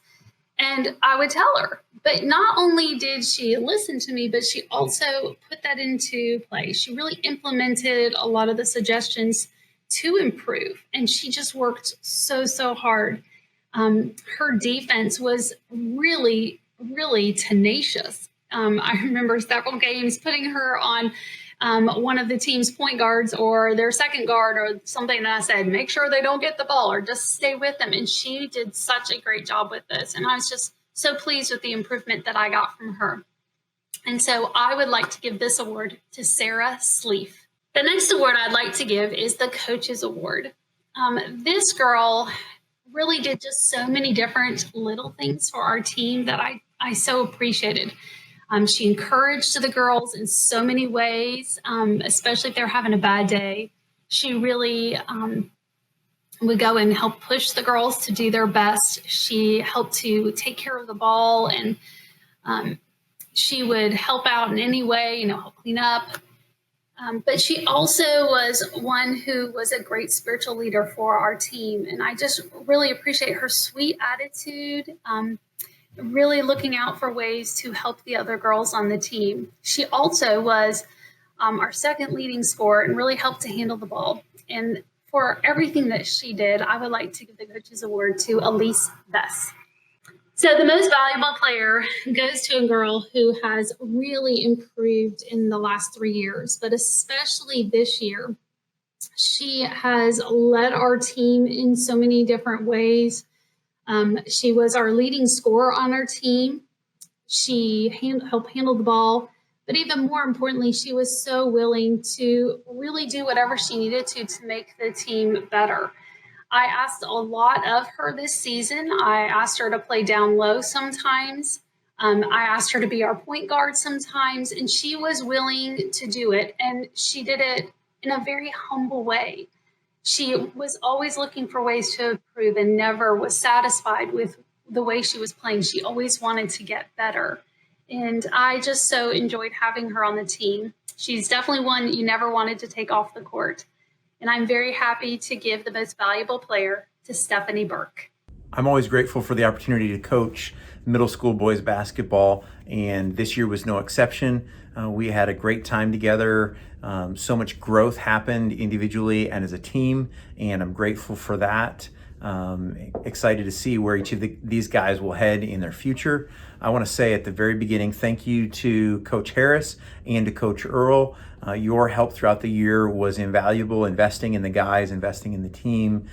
And I would tell her. But not only did she listen to me, but she also put that into play. She really implemented a lot of the suggestions to improve. And she just worked so hard. Her defense was really tenacious. I remember several games putting her on one of the team's point guards or their second guard or something. And I said, make sure they don't get the ball or just stay with them. And she did such a great job with this. And I was just so pleased with the improvement that I got from her. And so I would like to give this award to Sarah Sleef. The next award I'd like to give is the Coaches Award. This girl really did just so many different little things for our team that I so appreciated. She encouraged the girls in so many ways, especially if they're having a bad day. She really would go and help push the girls to do their best. She helped to take care of the ball, and she would help out in any way, help clean up. But she also was one who was a great spiritual leader for our team. And I just really appreciate her sweet attitude, really looking out for ways to help the other girls on the team. She also was our second leading scorer and really helped to handle the ball. And for everything that she did, I would like to give the Coaches Award to Elise Bess. So the most valuable player goes to a girl who has really improved in the last 3 years, but especially this year. She has led our team in so many different ways. She was our leading scorer on our team. She helped handle the ball, but even more importantly, she was so willing to really do whatever she needed to make the team better. I asked a lot of her this season. I asked her to play down low sometimes. I asked her to be our point guard sometimes, and she was willing to do it. And she did it in a very humble way. She was always looking for ways to improve and never was satisfied with the way she was playing. She always wanted to get better. And I just so enjoyed having her on the team. She's definitely one you never wanted to take off the court. And I'm very happy to give the most valuable player to Stephanie Burke. I'm always grateful for the opportunity to coach middle school boys basketball, and this year was no exception. We had a great time together. So much growth happened individually and as a team, and I'm grateful for that. Excited to see where each of these guys will head in their future. I want to say at the very beginning, thank you to Coach Harris and to Coach Earl. Your help throughout the year was invaluable, investing in the guys, investing in the team.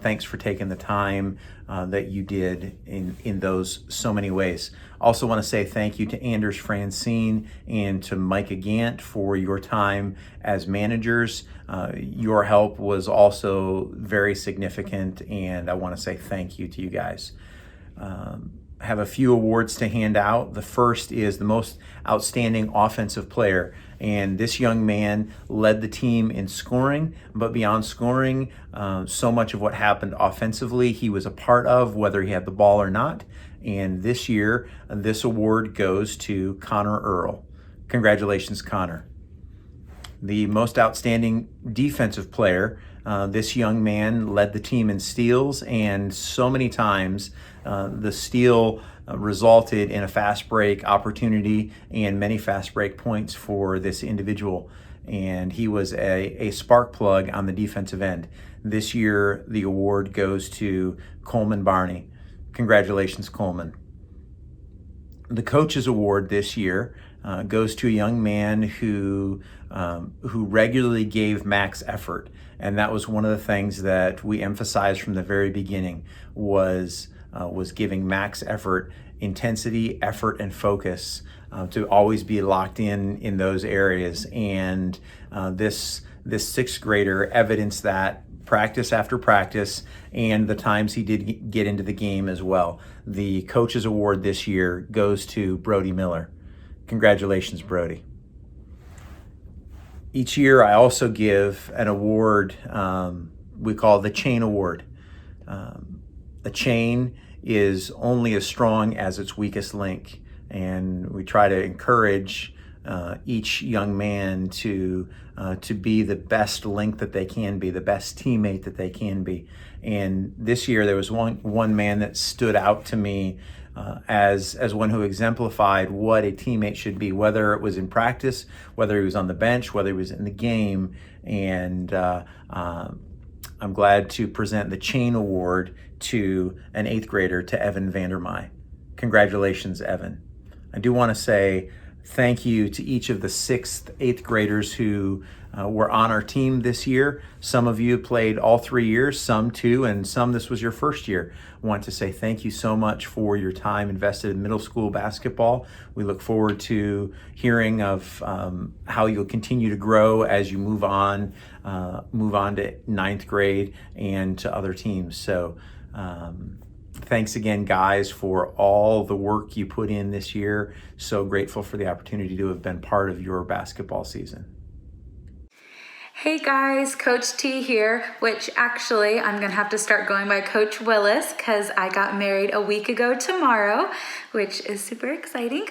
Thanks for taking the time that you did in those so many ways. Also want to say thank you to Anders Francine and to Micah Gant for your time as managers. Your help was also very significant, and I want to say thank you to you guys. Have a few awards to hand out. The first is the most outstanding offensive player. And this young man led the team in scoring, but beyond scoring, so much of what happened offensively he was a part of, whether he had the ball or not. And this year, this award goes to Connor Earl. Congratulations, Connor. The most outstanding defensive player, this young man led the team in steals, and so many times the steal resulted in a fast break opportunity and many fast break points for this individual. And he was a spark plug on the defensive end. This year, the award goes to Coleman Barney. Congratulations, Coleman. The Coaches Award this year goes to a young man who regularly gave max effort. And that was one of the things that we emphasized from the very beginning was giving max effort, intensity, effort, and focus to always be locked in those areas. And this sixth grader evidenced that practice after practice and the times he did get into the game as well. The Coaches Award this year goes to Brody Miller. Congratulations, Brody. Each year I also give an award we call the Chain Award. A chain is only as strong as its weakest link, and we try to encourage each young man to be the best link that they can be, the best teammate that they can be. And this year there was one man that stood out to me as one who exemplified what a teammate should be, whether it was in practice, whether he was on the bench, whether he was in the game. And I'm glad to present the Chain Award to an 8th grader, to Evan Vandermeij. Congratulations, Evan. I do want to say thank you to each of the 6th, 8th graders who were on our team this year. Some of you played all 3 years, some 2, and some this was your first year. I want to say thank you so much for your time invested in middle school basketball. We look forward to hearing of how you'll continue to grow as you move on to 9th grade and to other teams. So thanks again, guys, for all the work you put in this year. So grateful for the opportunity to have been part of your basketball season. Hey guys, Coach T here, which actually I'm gonna have to start going by Coach Willis because I got married a week ago tomorrow, which is super exciting.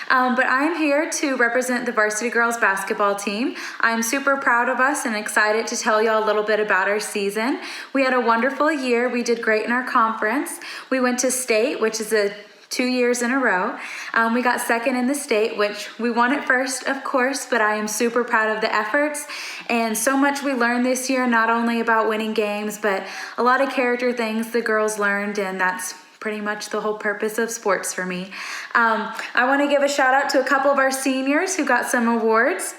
But I'm here to represent the varsity girls basketball team. I'm super proud of us and excited to tell y'all a little bit about our season. We had a wonderful year. We did great in our conference. We went to state, which is 2 years in a row. We got 2nd in the state, which we won it first, of course, but I am super proud of the efforts and so much we learned this year, not only about winning games, but a lot of character things the girls learned, and that's pretty much the whole purpose of sports for me. I want to give a shout out to a couple of our seniors who got some awards.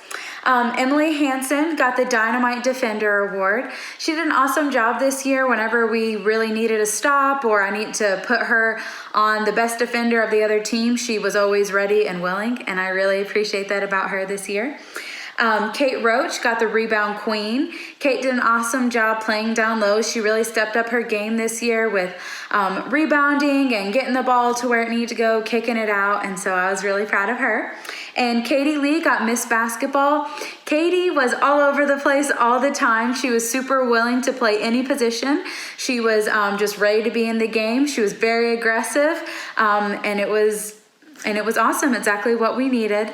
Emily Hansen got the Dynamite Defender Award. She did an awesome job this year whenever we really needed a stop or I need to put her on the best defender of the other team. She was always ready and willing, and I really appreciate that about her this year. Kate Roach got the Rebound Queen. Kate did an awesome job playing down low. She really stepped up her game this year with rebounding and getting the ball to where it needed to go, kicking it out, and so I was really proud of her. And Katie Lee got Miss Basketball. Katie was all over the place all the time. She was super willing to play any position. She was just ready to be in the game. She was very aggressive, and it was awesome, exactly what we needed.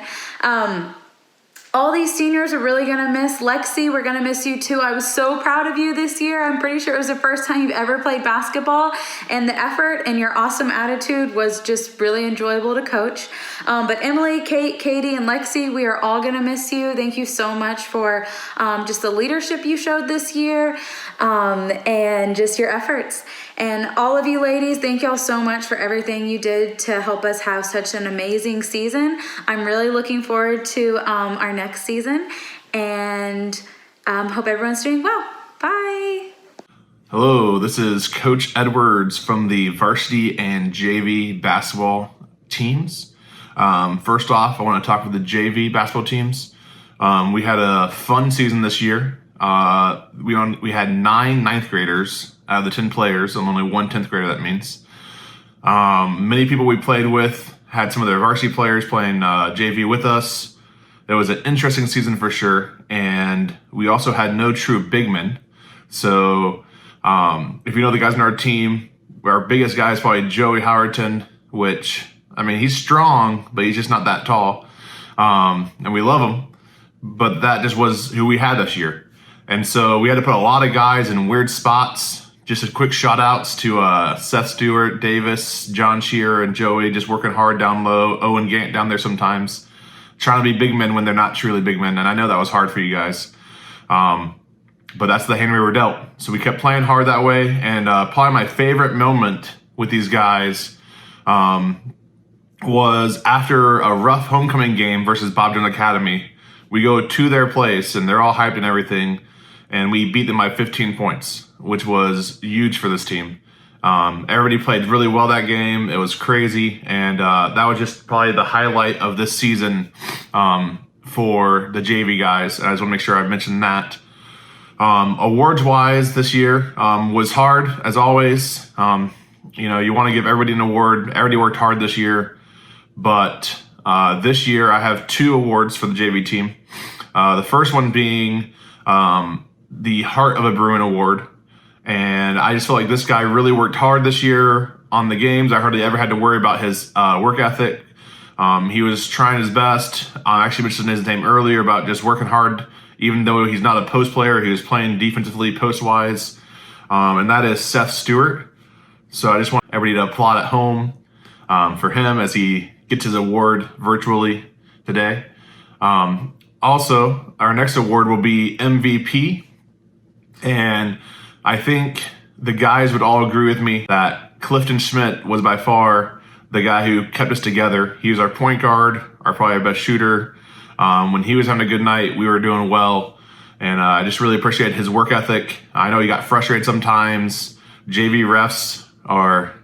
All these seniors are really gonna miss. Lexi, we're gonna miss you too. I was so proud of you this year. I'm pretty sure it was the first time you've ever played basketball, and the effort and your awesome attitude was just really enjoyable to coach. But Emily, Kate, Katie, and Lexi, we are all gonna miss you. Thank you so much for just the leadership you showed this year and just your efforts. And all of you ladies, thank y'all so much for everything you did to help us have such an amazing season. I'm really looking forward to our next season, and hope everyone's doing well. Bye. Hello, this is Coach Edwards from the varsity and JV basketball teams. First off, I want to talk with the JV basketball teams. We had a fun season this year. We had 9 ninth graders out of the 10 players, and only 1 10th grader, that means. Many people we played with had some of their varsity players playing JV with us. It was an interesting season for sure, and we also had no true big men. So if you know the guys on our team, our biggest guy is probably Joey Howerton, which, I mean, he's strong, but he's just not that tall. And we love him, but that just was who we had this year. And so we had to put a lot of guys in weird spots. Just a quick shout outs to Seth Stewart, Davis, John Shearer, and Joey, just working hard down low. Owen Gant down there sometimes, trying to be big men when they're not truly big men. And I know that was hard for you guys. But that's the hand we were dealt. So we kept playing hard that way. And probably my favorite moment with these guys was after a rough homecoming game versus Bob Jones Academy. We go to their place, and they're all hyped and everything, and we beat them by 15 points, which was huge for this team. Everybody played really well that game. It was crazy, and that was just probably the highlight of this season for the JV guys. And I just want to make sure I mentioned that. Awards-wise this year was hard, as always. You want to give everybody an award. Everybody worked hard this year, but this year I have 2 awards for the JV team. The first one being the Heart of a Bruin Award. And I just feel like this guy really worked hard this year on the games. I hardly ever had to worry about his work ethic. He was trying his best. I actually mentioned his name earlier about just working hard. Even though he's not a post player, he was playing defensively post-wise. And that is Seth Stewart. So I just want everybody to applaud at home. for him as he gets his award virtually today. Also, our next award will be MVP. And I think the guys would all agree with me that Clifton Schmidt was by far the guy who kept us together. He was our point guard, probably our best shooter. When he was having a good night, we were doing well. And I just really appreciate his work ethic. I know he got frustrated sometimes. JV refs are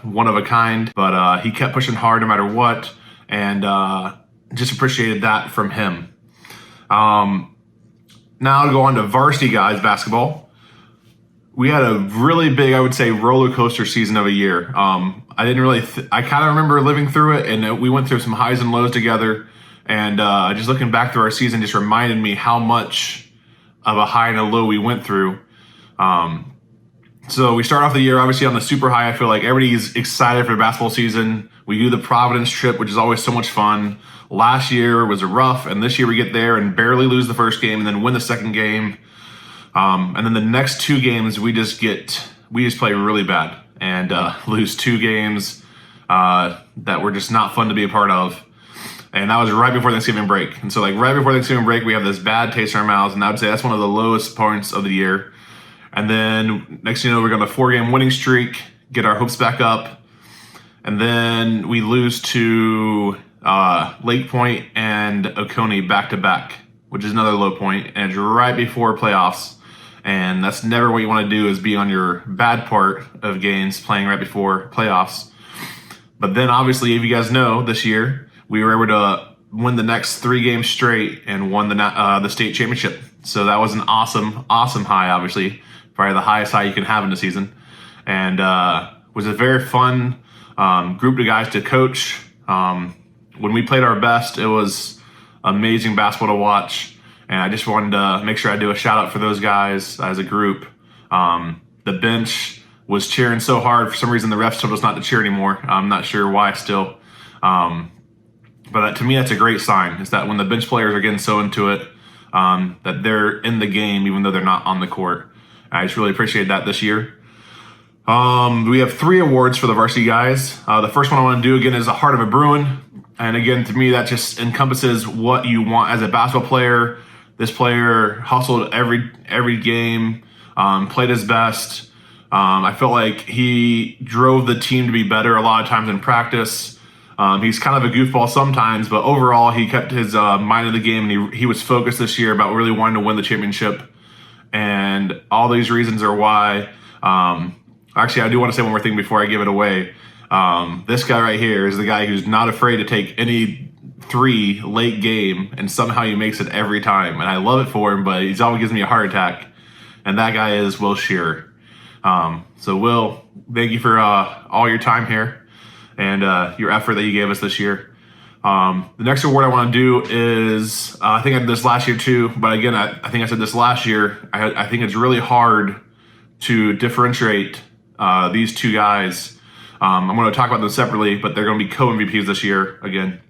one of a kind, but he kept pushing hard no matter what. And just appreciated that from him. Now to go on to varsity guys basketball. We had a really big, I would say, roller coaster season of a year. I didn't really, I kind of remember living through it, and we went through some highs and lows together. And just looking back through our season just reminded me how much of a high and a low we went through. So we start off the year obviously on the super high. I feel like everybody's excited for the basketball season. We do the Providence trip, which is always so much fun. Last year was rough, and this year we get there and barely lose the first game and then win the second game. And then the next two games we just play really bad and lose two games that were just not fun to be a part of. And that was right before Thanksgiving break. And so like right before Thanksgiving break, we have this bad taste in our mouths, and I would say that's one of the lowest points of the year. And then next thing you know, we're going to a 4-game winning streak, get our hopes back up. And then we lose to Lake Point and Oconee back-to-back, which is another low point, and it's right before playoffs. And that's never what you want to do, is be on your bad part of games playing right before playoffs. But then obviously, if you guys know, this year we were able to win the next 3 games straight and won the state championship. So that was an awesome high, obviously. Probably the highest high you can have in the season. And was a very fun group of guys to coach. When we played our best, it was amazing basketball to watch. And I just wanted to make sure I do a shout out for those guys as a group. The bench was cheering so hard. For some reason, the refs told us not to cheer anymore. I'm not sure why still. But to me, that's a great sign, is that when the bench players are getting so into it, that they're in the game even though they're not on the court. I just really appreciate that this year. We have 3 awards for the varsity guys. The first one I want to do again is a Heart of a Bruin. And again, to me, that just encompasses what you want as a basketball player. This player hustled every game, played his best. I felt like he drove the team to be better a lot of times in practice. He's kind of a goofball sometimes, but overall he kept his mind in the game, and he was focused this year about really wanting to win the championship. And all these reasons are why. Actually, I do want to say one more thing before I give it away. This guy right here is the guy who's not afraid to take any 3 late game, and somehow he makes it every time. And I love it for him, but he's always gives me a heart attack. And that guy is Will Shearer. So Will, thank you for all your time here and your effort that you gave us this year. The next award I want to do is, I think I did this last year too, but again, I think I said this last year. I think it's really hard to differentiate these 2 guys. I'm going to talk about them separately, but they're going to be co-MVPs this year again.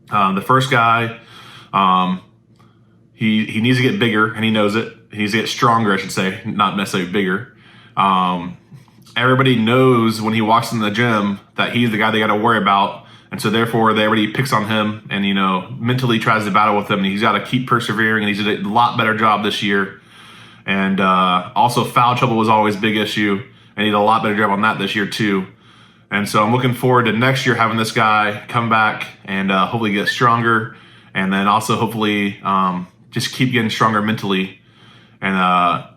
The first guy, he needs to get bigger, and he knows it. He needs to get stronger, I should say, not necessarily bigger. Everybody knows when he walks in the gym that he's the guy they got to worry about. And so therefore, everybody picks on him and, mentally tries to battle with him. And he's got to keep persevering, and he's did a lot better job this year. And also foul trouble was always a big issue, and he did a lot better job on that this year too. And so I'm looking forward to next year having this guy come back and hopefully get stronger, and then also hopefully just keep getting stronger mentally. And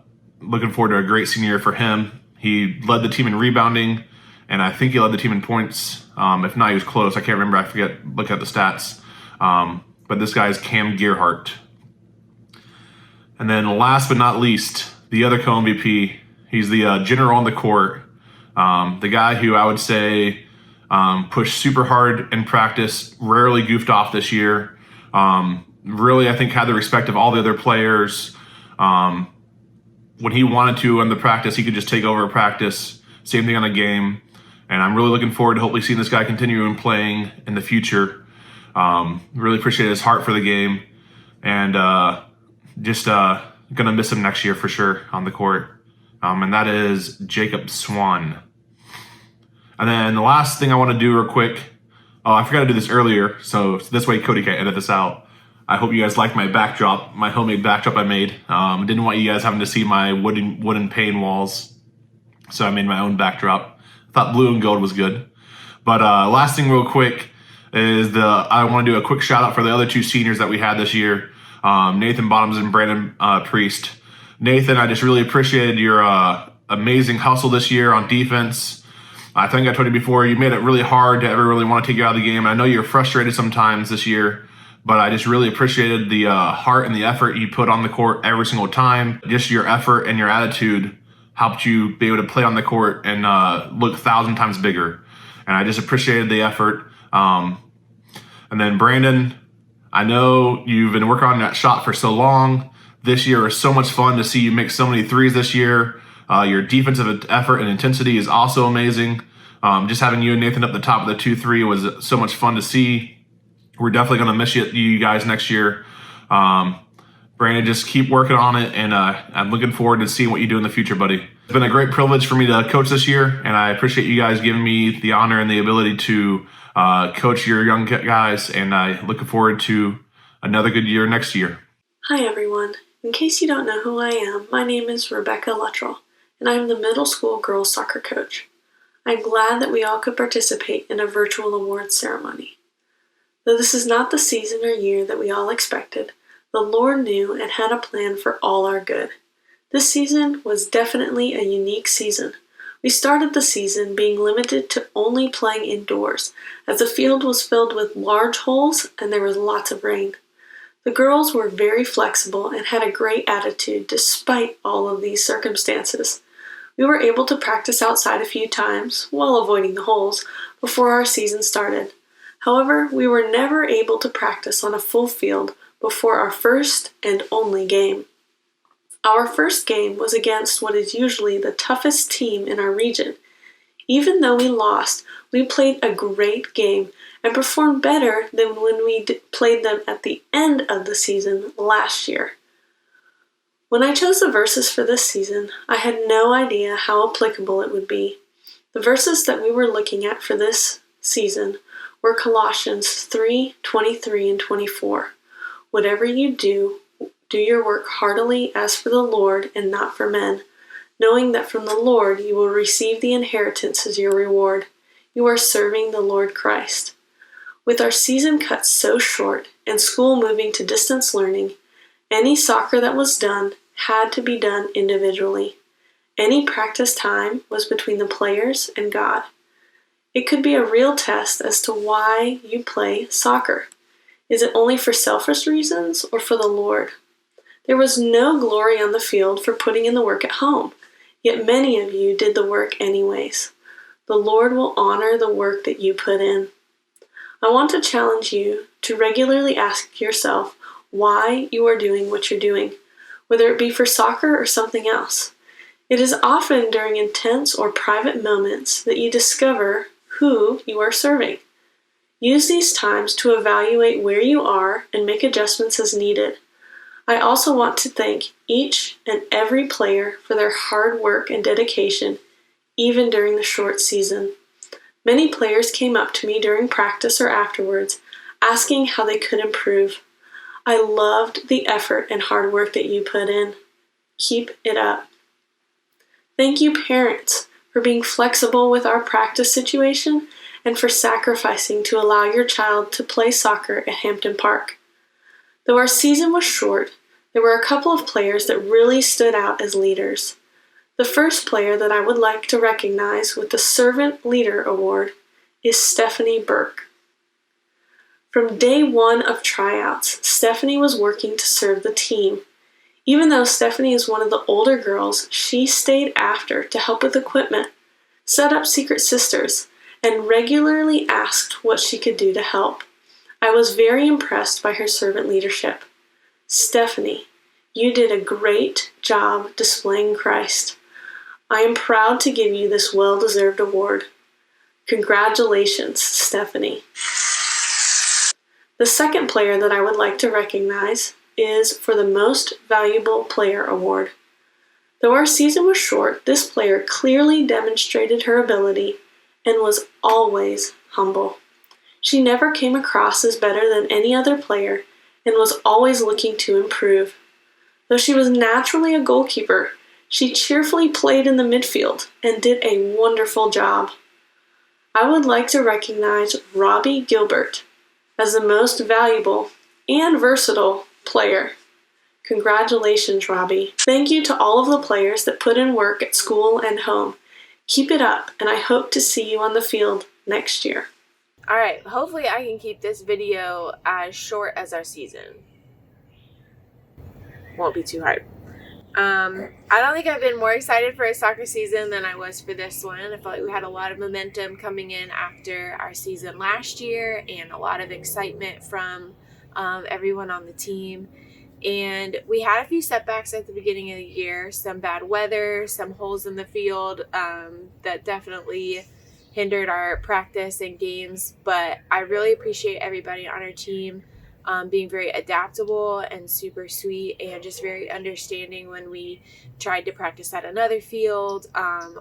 looking forward to a great senior year for him. He led the team in rebounding, and I think he led the team in points. If not, he was close. I can't remember. I forget. Look at the stats. But this guy is Cam Gearhart. And then last but not least, the other co-MVP. He's the general on the court. The guy who I would say pushed super hard in practice, rarely goofed off this year. Really, I think had the respect of all the other players. When he wanted to in the practice, he could just take over a practice. Same thing on a game. And I'm really looking forward to hopefully seeing this guy continue in playing in the future. Really appreciate his heart for the game. And just going to miss him next year for sure on the court. And that is Jacob Swan. And then the last thing I want to do real quick, oh, I forgot to do this earlier, so this way Cody can't edit this out. I hope you guys like my backdrop, my homemade backdrop I made. Didn't want you guys having to see my wooden pane walls, so I made my own backdrop. Thought blue and gold was good. But last thing real quick is I want to do a quick shout out for the other two seniors that we had this year, Nathan Bottoms and Brandon Priest. Nathan, I just really appreciated your amazing hustle this year on defense. I think I told you before, you made it really hard to ever really want to take you out of the game. I know you're frustrated sometimes this year, but I just really appreciated the heart and the effort you put on the court every single time. Just your effort and your attitude helped you be able to play on the court and look 1,000 times bigger. And I just appreciated the effort. And then Brandon, I know you've been working on that shot for so long. This year was so much fun to see you make so many threes this year. Your defensive effort and intensity is also amazing. Just having you and Nathan up the top of the 2-3 was so much fun to see. We're definitely going to miss you guys next year. Brandon, just keep working on it, and I'm looking forward to seeing what you do in the future, buddy. It's been a great privilege for me to coach this year, and I appreciate you guys giving me the honor and the ability to coach your young guys, and I look forward to another good year next year. Hi, everyone. In case you don't know who I am, my name is Rebecca Luttrell, and I am the middle school girls soccer coach. I'm glad that we all could participate in a virtual awards ceremony. Though this is not the season or year that we all expected, the Lord knew and had a plan for all our good. This season was definitely a unique season. We started the season being limited to only playing indoors, as the field was filled with large holes and there was lots of rain. The girls were very flexible and had a great attitude despite all of these circumstances. We were able to practice outside a few times, while avoiding the holes, before our season started. However, we were never able to practice on a full field before our first and only game. Our first game was against what is usually the toughest team in our region. Even though we lost, we played a great game and performed better than when we played them at the end of the season last year. When I chose the verses for this season, I had no idea how applicable it would be. The verses that we were looking at for this season were Colossians 3:23 and 24. Whatever you do, do your work heartily as for the Lord and not for men, knowing that from the Lord you will receive the inheritance as your reward. You are serving the Lord Christ. With our season cut so short and school moving to distance learning, any soccer that was done had to be done individually. Any practice time was between the players and God. It could be a real test as to why you play soccer. Is it only for selfish reasons or for the Lord? There was no glory on the field for putting in the work at home, yet many of you did the work anyways. The Lord will honor the work that you put in. I want to challenge you to regularly ask yourself why you are doing what you're doing, whether it be for soccer or something else. It is often during intense or private moments that you discover who you are serving. Use these times to evaluate where you are and make adjustments as needed. I also want to thank each and every player for their hard work and dedication, even during the short season. Many players came up to me during practice or afterwards, asking how they could improve. I loved the effort and hard work that you put in. Keep it up. Thank you, parents, for being flexible with our practice situation and for sacrificing to allow your child to play soccer at Hampton Park. Though our season was short, there were a couple of players that really stood out as leaders. The first player that I would like to recognize with the Servant Leader Award is Stephanie Burke. From day one of tryouts, Stephanie was working to serve the team. Even though Stephanie is one of the older girls, she stayed after to help with equipment, set up Secret Sisters, and regularly asked what she could do to help. I was very impressed by her servant leadership. Stephanie, you did a great job displaying Christ. I am proud to give you this well-deserved award. Congratulations, Stephanie. The second player that I would like to recognize is for the Most Valuable Player Award. Though our season was short, this player clearly demonstrated her ability and was always humble. She never came across as better than any other player and was always looking to improve. Though she was naturally a goalkeeper, she cheerfully played in the midfield and did a wonderful job. I would like to recognize Robbie Gilbert as the most valuable and versatile player. Congratulations, Robbie. Thank you to all of the players that put in work at school and home. Keep it up, and I hope to see you on the field next year. All right, hopefully I can keep this video as short as our season. Won't be too hard. I don't think I've been more excited for a soccer season than I was for this one. I felt like we had a lot of momentum coming in after our season last year and a lot of excitement from everyone on the team. And we had a few setbacks at the beginning of the year, some bad weather, some holes in the field that definitely hindered our practice and games. But I really appreciate everybody on our team being very adaptable and super sweet and just very understanding when we tried to practice at another field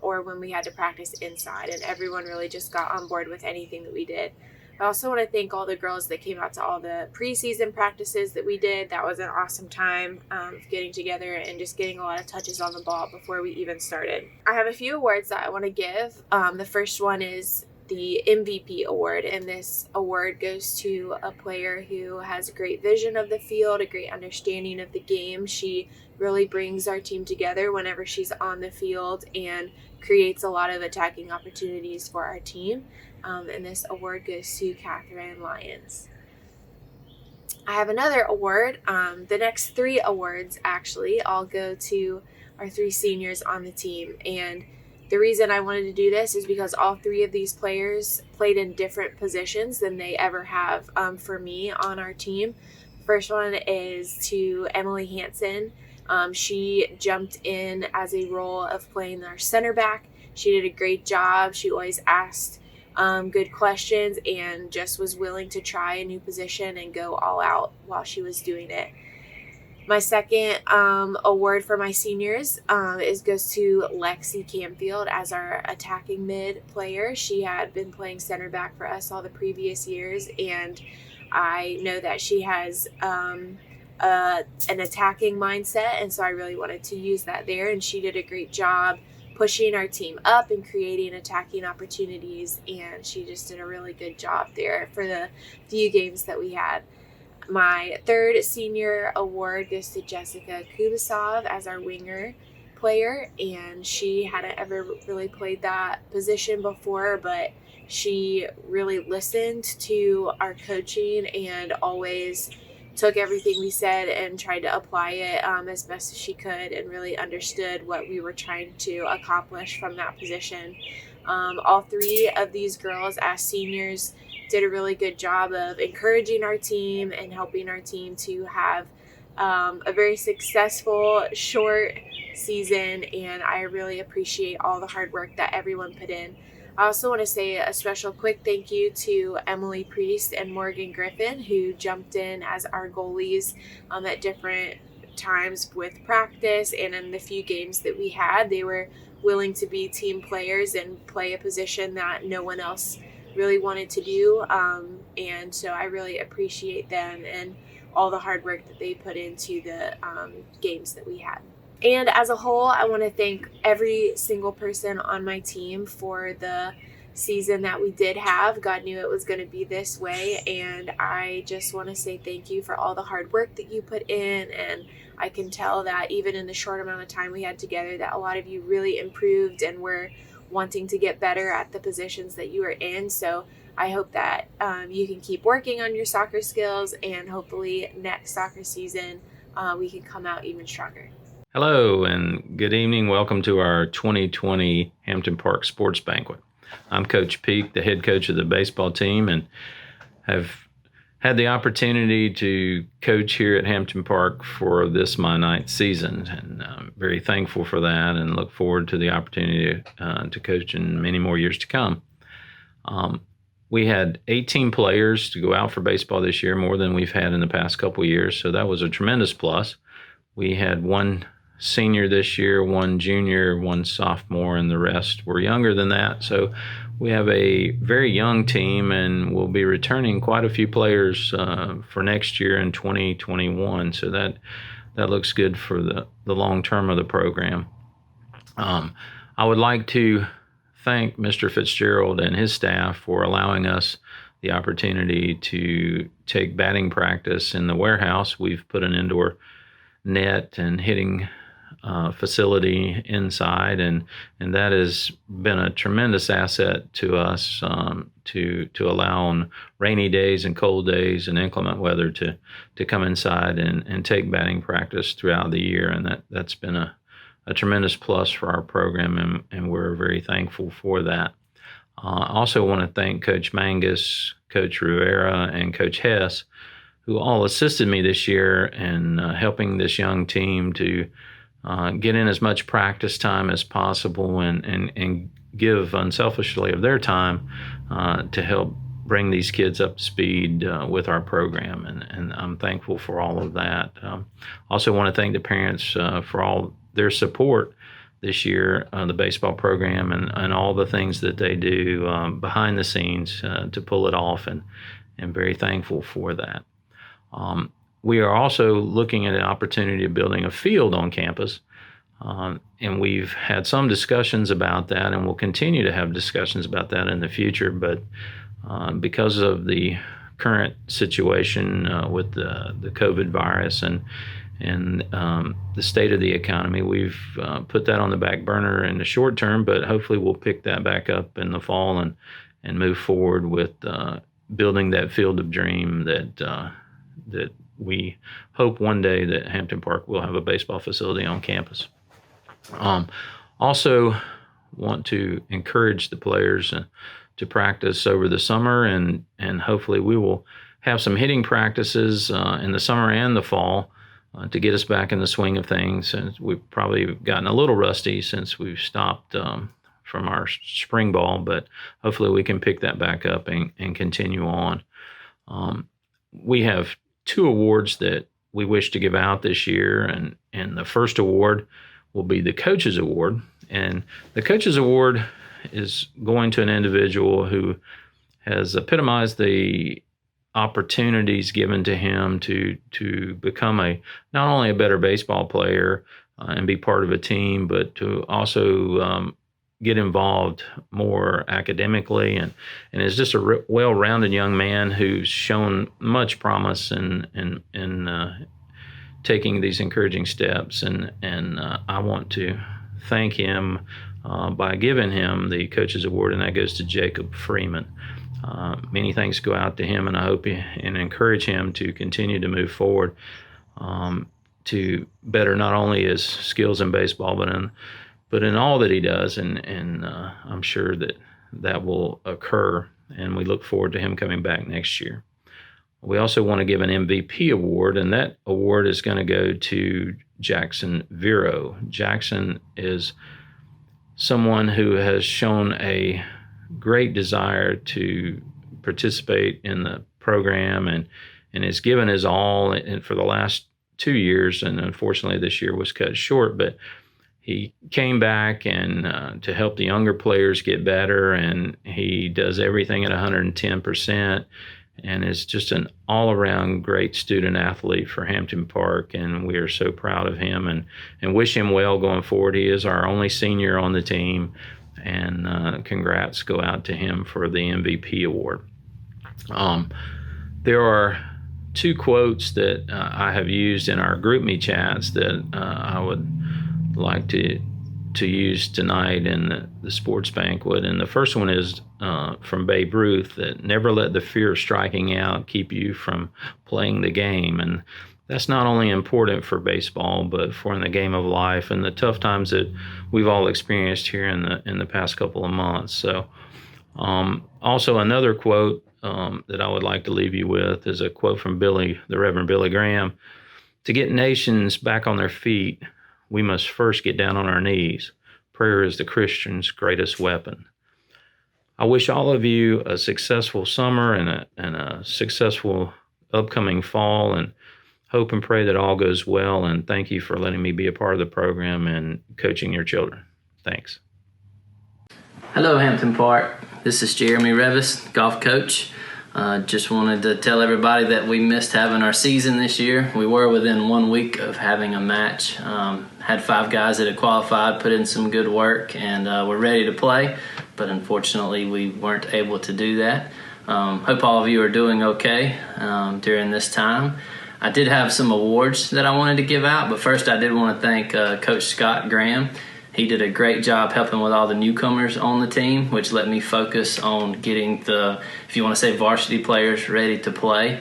or when we had to practice inside. And everyone really just got on board with anything that we did. I also want to thank all the girls that came out to all the preseason practices that we did. That was an awesome time getting together and just getting a lot of touches on the ball before we even started. I have a few awards that I want to give. The first one is the MVP award, and this award goes to a player who has a great vision of the field, a great understanding of the game. She really brings our team together whenever she's on the field and creates a lot of attacking opportunities for our team. And this award goes to Catherine Lyons. I have another award. The next three awards actually all go to our three seniors on the team. And the reason I wanted to do this is because all three of these players played in different positions than they ever have for me on our team. First one is to Emily Hansen. She jumped in as a role of playing our center back. She did a great job. She always asked good questions and just was willing to try a new position and go all out while she was doing it. My second award for my seniors goes to Lexi Camfield as our attacking mid player. She had been playing center back for us all the previous years, and I know that she has an attacking mindset, and so I really wanted to use that there, and she did a great job pushing our team up and creating attacking opportunities, and she just did a really good job there for the few games that we had. My third senior award goes to Jessica Kubasov as our winger player, and she hadn't ever really played that position before, but she really listened to our coaching and always took everything we said and tried to apply it as best as she could and really understood what we were trying to accomplish from that position. All three of these girls as seniors did a really good job of encouraging our team and helping our team to have a very successful short season, and I really appreciate all the hard work that everyone put in. I also want to say a special quick thank you to Emily Priest and Morgan Griffin, who jumped in as our goalies at different times with practice and in the few games that we had. They were willing to be team players and play a position that no one else really wanted to do, and so I really appreciate them and all the hard work that they put into the games that we had. And as a whole, I want to thank every single person on my team for the season that we did have. God knew it was going to be this way, and I just want to say thank you for all the hard work that you put in, and I can tell that even in the short amount of time we had together that a lot of you really improved and were wanting to get better at the positions that you were in. So I hope that you can keep working on your soccer skills, and hopefully next soccer season we can come out even stronger. Hello and good evening. Welcome to our 2020 Hampton Park Sports Banquet. I'm Coach Peak, the head coach of the baseball team, and have had the opportunity to coach here at Hampton Park for this my ninth season, and I'm very thankful for that and look forward to the opportunity to coach in many more years to come. We had 18 players to go out for baseball this year, more than we've had in the past couple of years, so that was a tremendous plus. We had one senior this year, one junior, one sophomore, and the rest were younger than that. So we have a very young team, and we'll be returning quite a few players for next year in 2021. So that looks good for the long term of the program. I would like to thank Mr. Fitzgerald and his staff for allowing us the opportunity to take batting practice in the warehouse. We've put an indoor net and hitting facility inside, and that has been a tremendous asset to us to allow on rainy days and cold days and inclement weather to come inside and take batting practice throughout the year, and that's been a tremendous plus for our program, and we're very thankful for that. I also want to thank Coach Mangus, Coach Rivera, and Coach Hess, who all assisted me this year in helping this young team to get in as much practice time as possible and give unselfishly of their time to help bring these kids up to speed with our program, and I'm thankful for all of that. Also want to thank the parents for all their support this year on the baseball program and all the things that they do behind the scenes to pull it off, and very thankful for that. We are also looking at an opportunity of building a field on campus, and we've had some discussions about that, and we'll continue to have discussions about that in the future, but because of the current situation with the COVID virus and the state of the economy, we've put that on the back burner in the short term, but hopefully we'll pick that back up in the fall and move forward with building that field of dream that we hope one day that Hampton Park will have a baseball facility on campus. Also want to encourage the players to practice over the summer, and hopefully we will have some hitting practices in the summer and the fall to get us back in the swing of things. And we've probably gotten a little rusty since we've stopped from our spring ball, but hopefully we can pick that back up and continue on. We have 2 awards that we wish to give out this year, and the first award will be the Coaches Award. And the Coaches Award is going to an individual who has epitomized the opportunities given to him to become not only a better baseball player and be part of a team, but to also get involved more academically, and is just a well-rounded young man who's shown much promise in taking these encouraging steps, and I want to thank him by giving him the Coaches Award, and that goes to Jacob Freeman. Many thanks go out to him, and I hope and encourage him to continue to move forward to better not only his skills in baseball, but in all that he does, and I'm sure that will occur, and we look forward to him coming back next year. We also want to give an MVP award, and that award is going to go to Jackson Vero. Jackson is someone who has shown a great desire to participate in the program and has given his all for the last 2 years, and unfortunately this year was cut short, but he came back and to help the younger players get better, and he does everything at 110%, and is just an all-around great student athlete for Hampton Park, and we are so proud of him and wish him well going forward. He is our only senior on the team, and congrats go out to him for the MVP award. There are 2 quotes that I have used in our GroupMe chats that I would like to use tonight in the sports banquet. And the first one is from Babe Ruth, that never let the fear of striking out keep you from playing the game. And that's not only important for baseball, but for in the game of life and the tough times that we've all experienced here in the past couple of months. So also another quote that I would like to leave you with is a quote from the Reverend Billy Graham. To get nations back on their feet, we must first get down on our knees. Prayer is the Christian's greatest weapon. I wish all of you a successful summer and a successful upcoming fall, and hope and pray that all goes well. And thank you for letting me be a part of the program and coaching your children. Thanks. Hello, Hampton Park. This is Jeremy Revis, golf coach. Just wanted to tell everybody that we missed having our season this year. We were within 1 week of having a match. Had 5 guys that had qualified, put in some good work, and were ready to play. But unfortunately, we weren't able to do that. Hope all of you are doing okay during this time. I did have some awards that I wanted to give out, but first I did want to thank Coach Scott Graham. He did a great job helping with all the newcomers on the team, which let me focus on getting the, if you want to say, varsity players ready to play.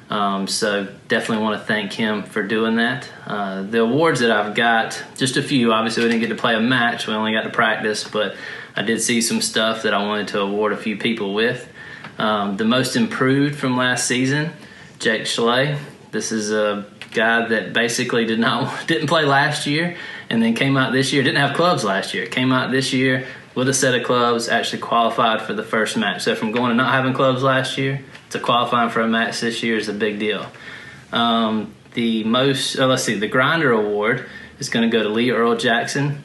So definitely want to thank him for doing that. The awards that I've got, just a few. Obviously, we didn't get to play a match. We only got to practice, but I did see some stuff that I wanted to award a few people with. The most improved from last season, Jake Schley. This is a guy that basically didn't play last year and then came out this year. Didn't have clubs last year. Came out this year with a set of clubs, actually qualified for the first match. So from going to not having clubs last year to qualifying for a match this year is a big deal. The Grinder Award is going to go to Lee Earl Jackson.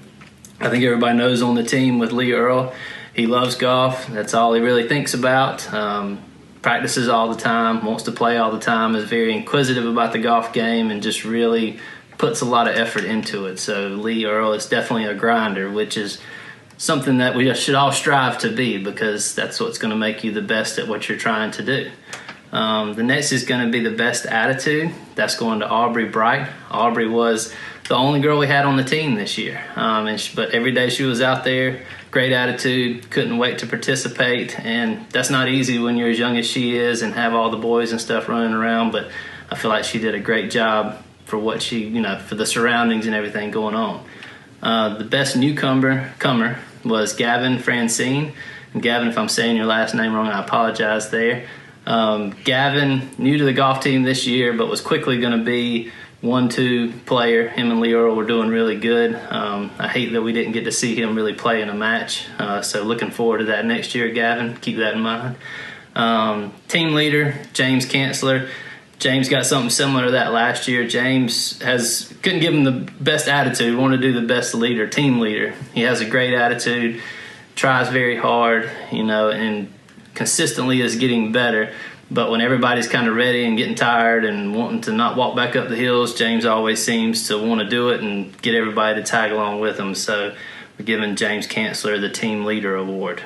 I think everybody knows on the team with Lee Earl, he loves golf. That's all he really thinks about. Practices all the time, wants to play all the time, is very inquisitive about the golf game, and just really puts a lot of effort into it. So Lee Earl is definitely a grinder, which is something that we should all strive to be, because that's what's going to make you the best at what you're trying to do. The next is going to be the best attitude. That's going to Aubrey Bright. Aubrey was the only girl we had on the team this year, but every day she was out there, great attitude, couldn't wait to participate, and that's not easy when you're as young as she is and have all the boys and stuff running around, but I feel like she did a great job for what for the surroundings and everything going on. The best newcomer was Gavin Francine. And Gavin, if I'm saying your last name wrong, I apologize there. Gavin, new to the golf team this year, but was quickly going to be 1-2 player. Him and Lee Earl were doing really good. I hate that we didn't get to see him really play in a match. So looking forward to that next year, Gavin. Keep that in mind. Team leader, James Kanzler. James got something similar to that last year. James couldn't give him the best attitude. Wanted to do the best leader, team leader. He has a great attitude, tries very hard, and consistently is getting better. But when everybody's kind of ready and getting tired and wanting to not walk back up the hills, James always seems to want to do it and get everybody to tag along with him. So we're giving James Kanzler the Team Leader Award.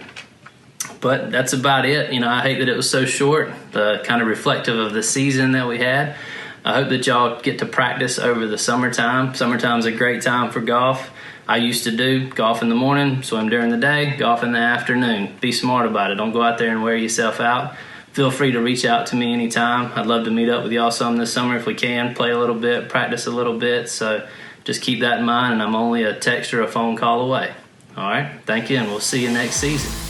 But that's about it. I hate that it was so short, kind of reflective of the season that we had. I hope that y'all get to practice over the summertime. Summertime's a great time for golf. I used to do golf in the morning, swim during the day, golf in the afternoon. Be smart about it. Don't go out there and wear yourself out. Feel free to reach out to me anytime. I'd love to meet up with y'all some this summer if we can, play a little bit, practice a little bit. So just keep that in mind, and I'm only a text or a phone call away. All right, thank you, and we'll see you next season.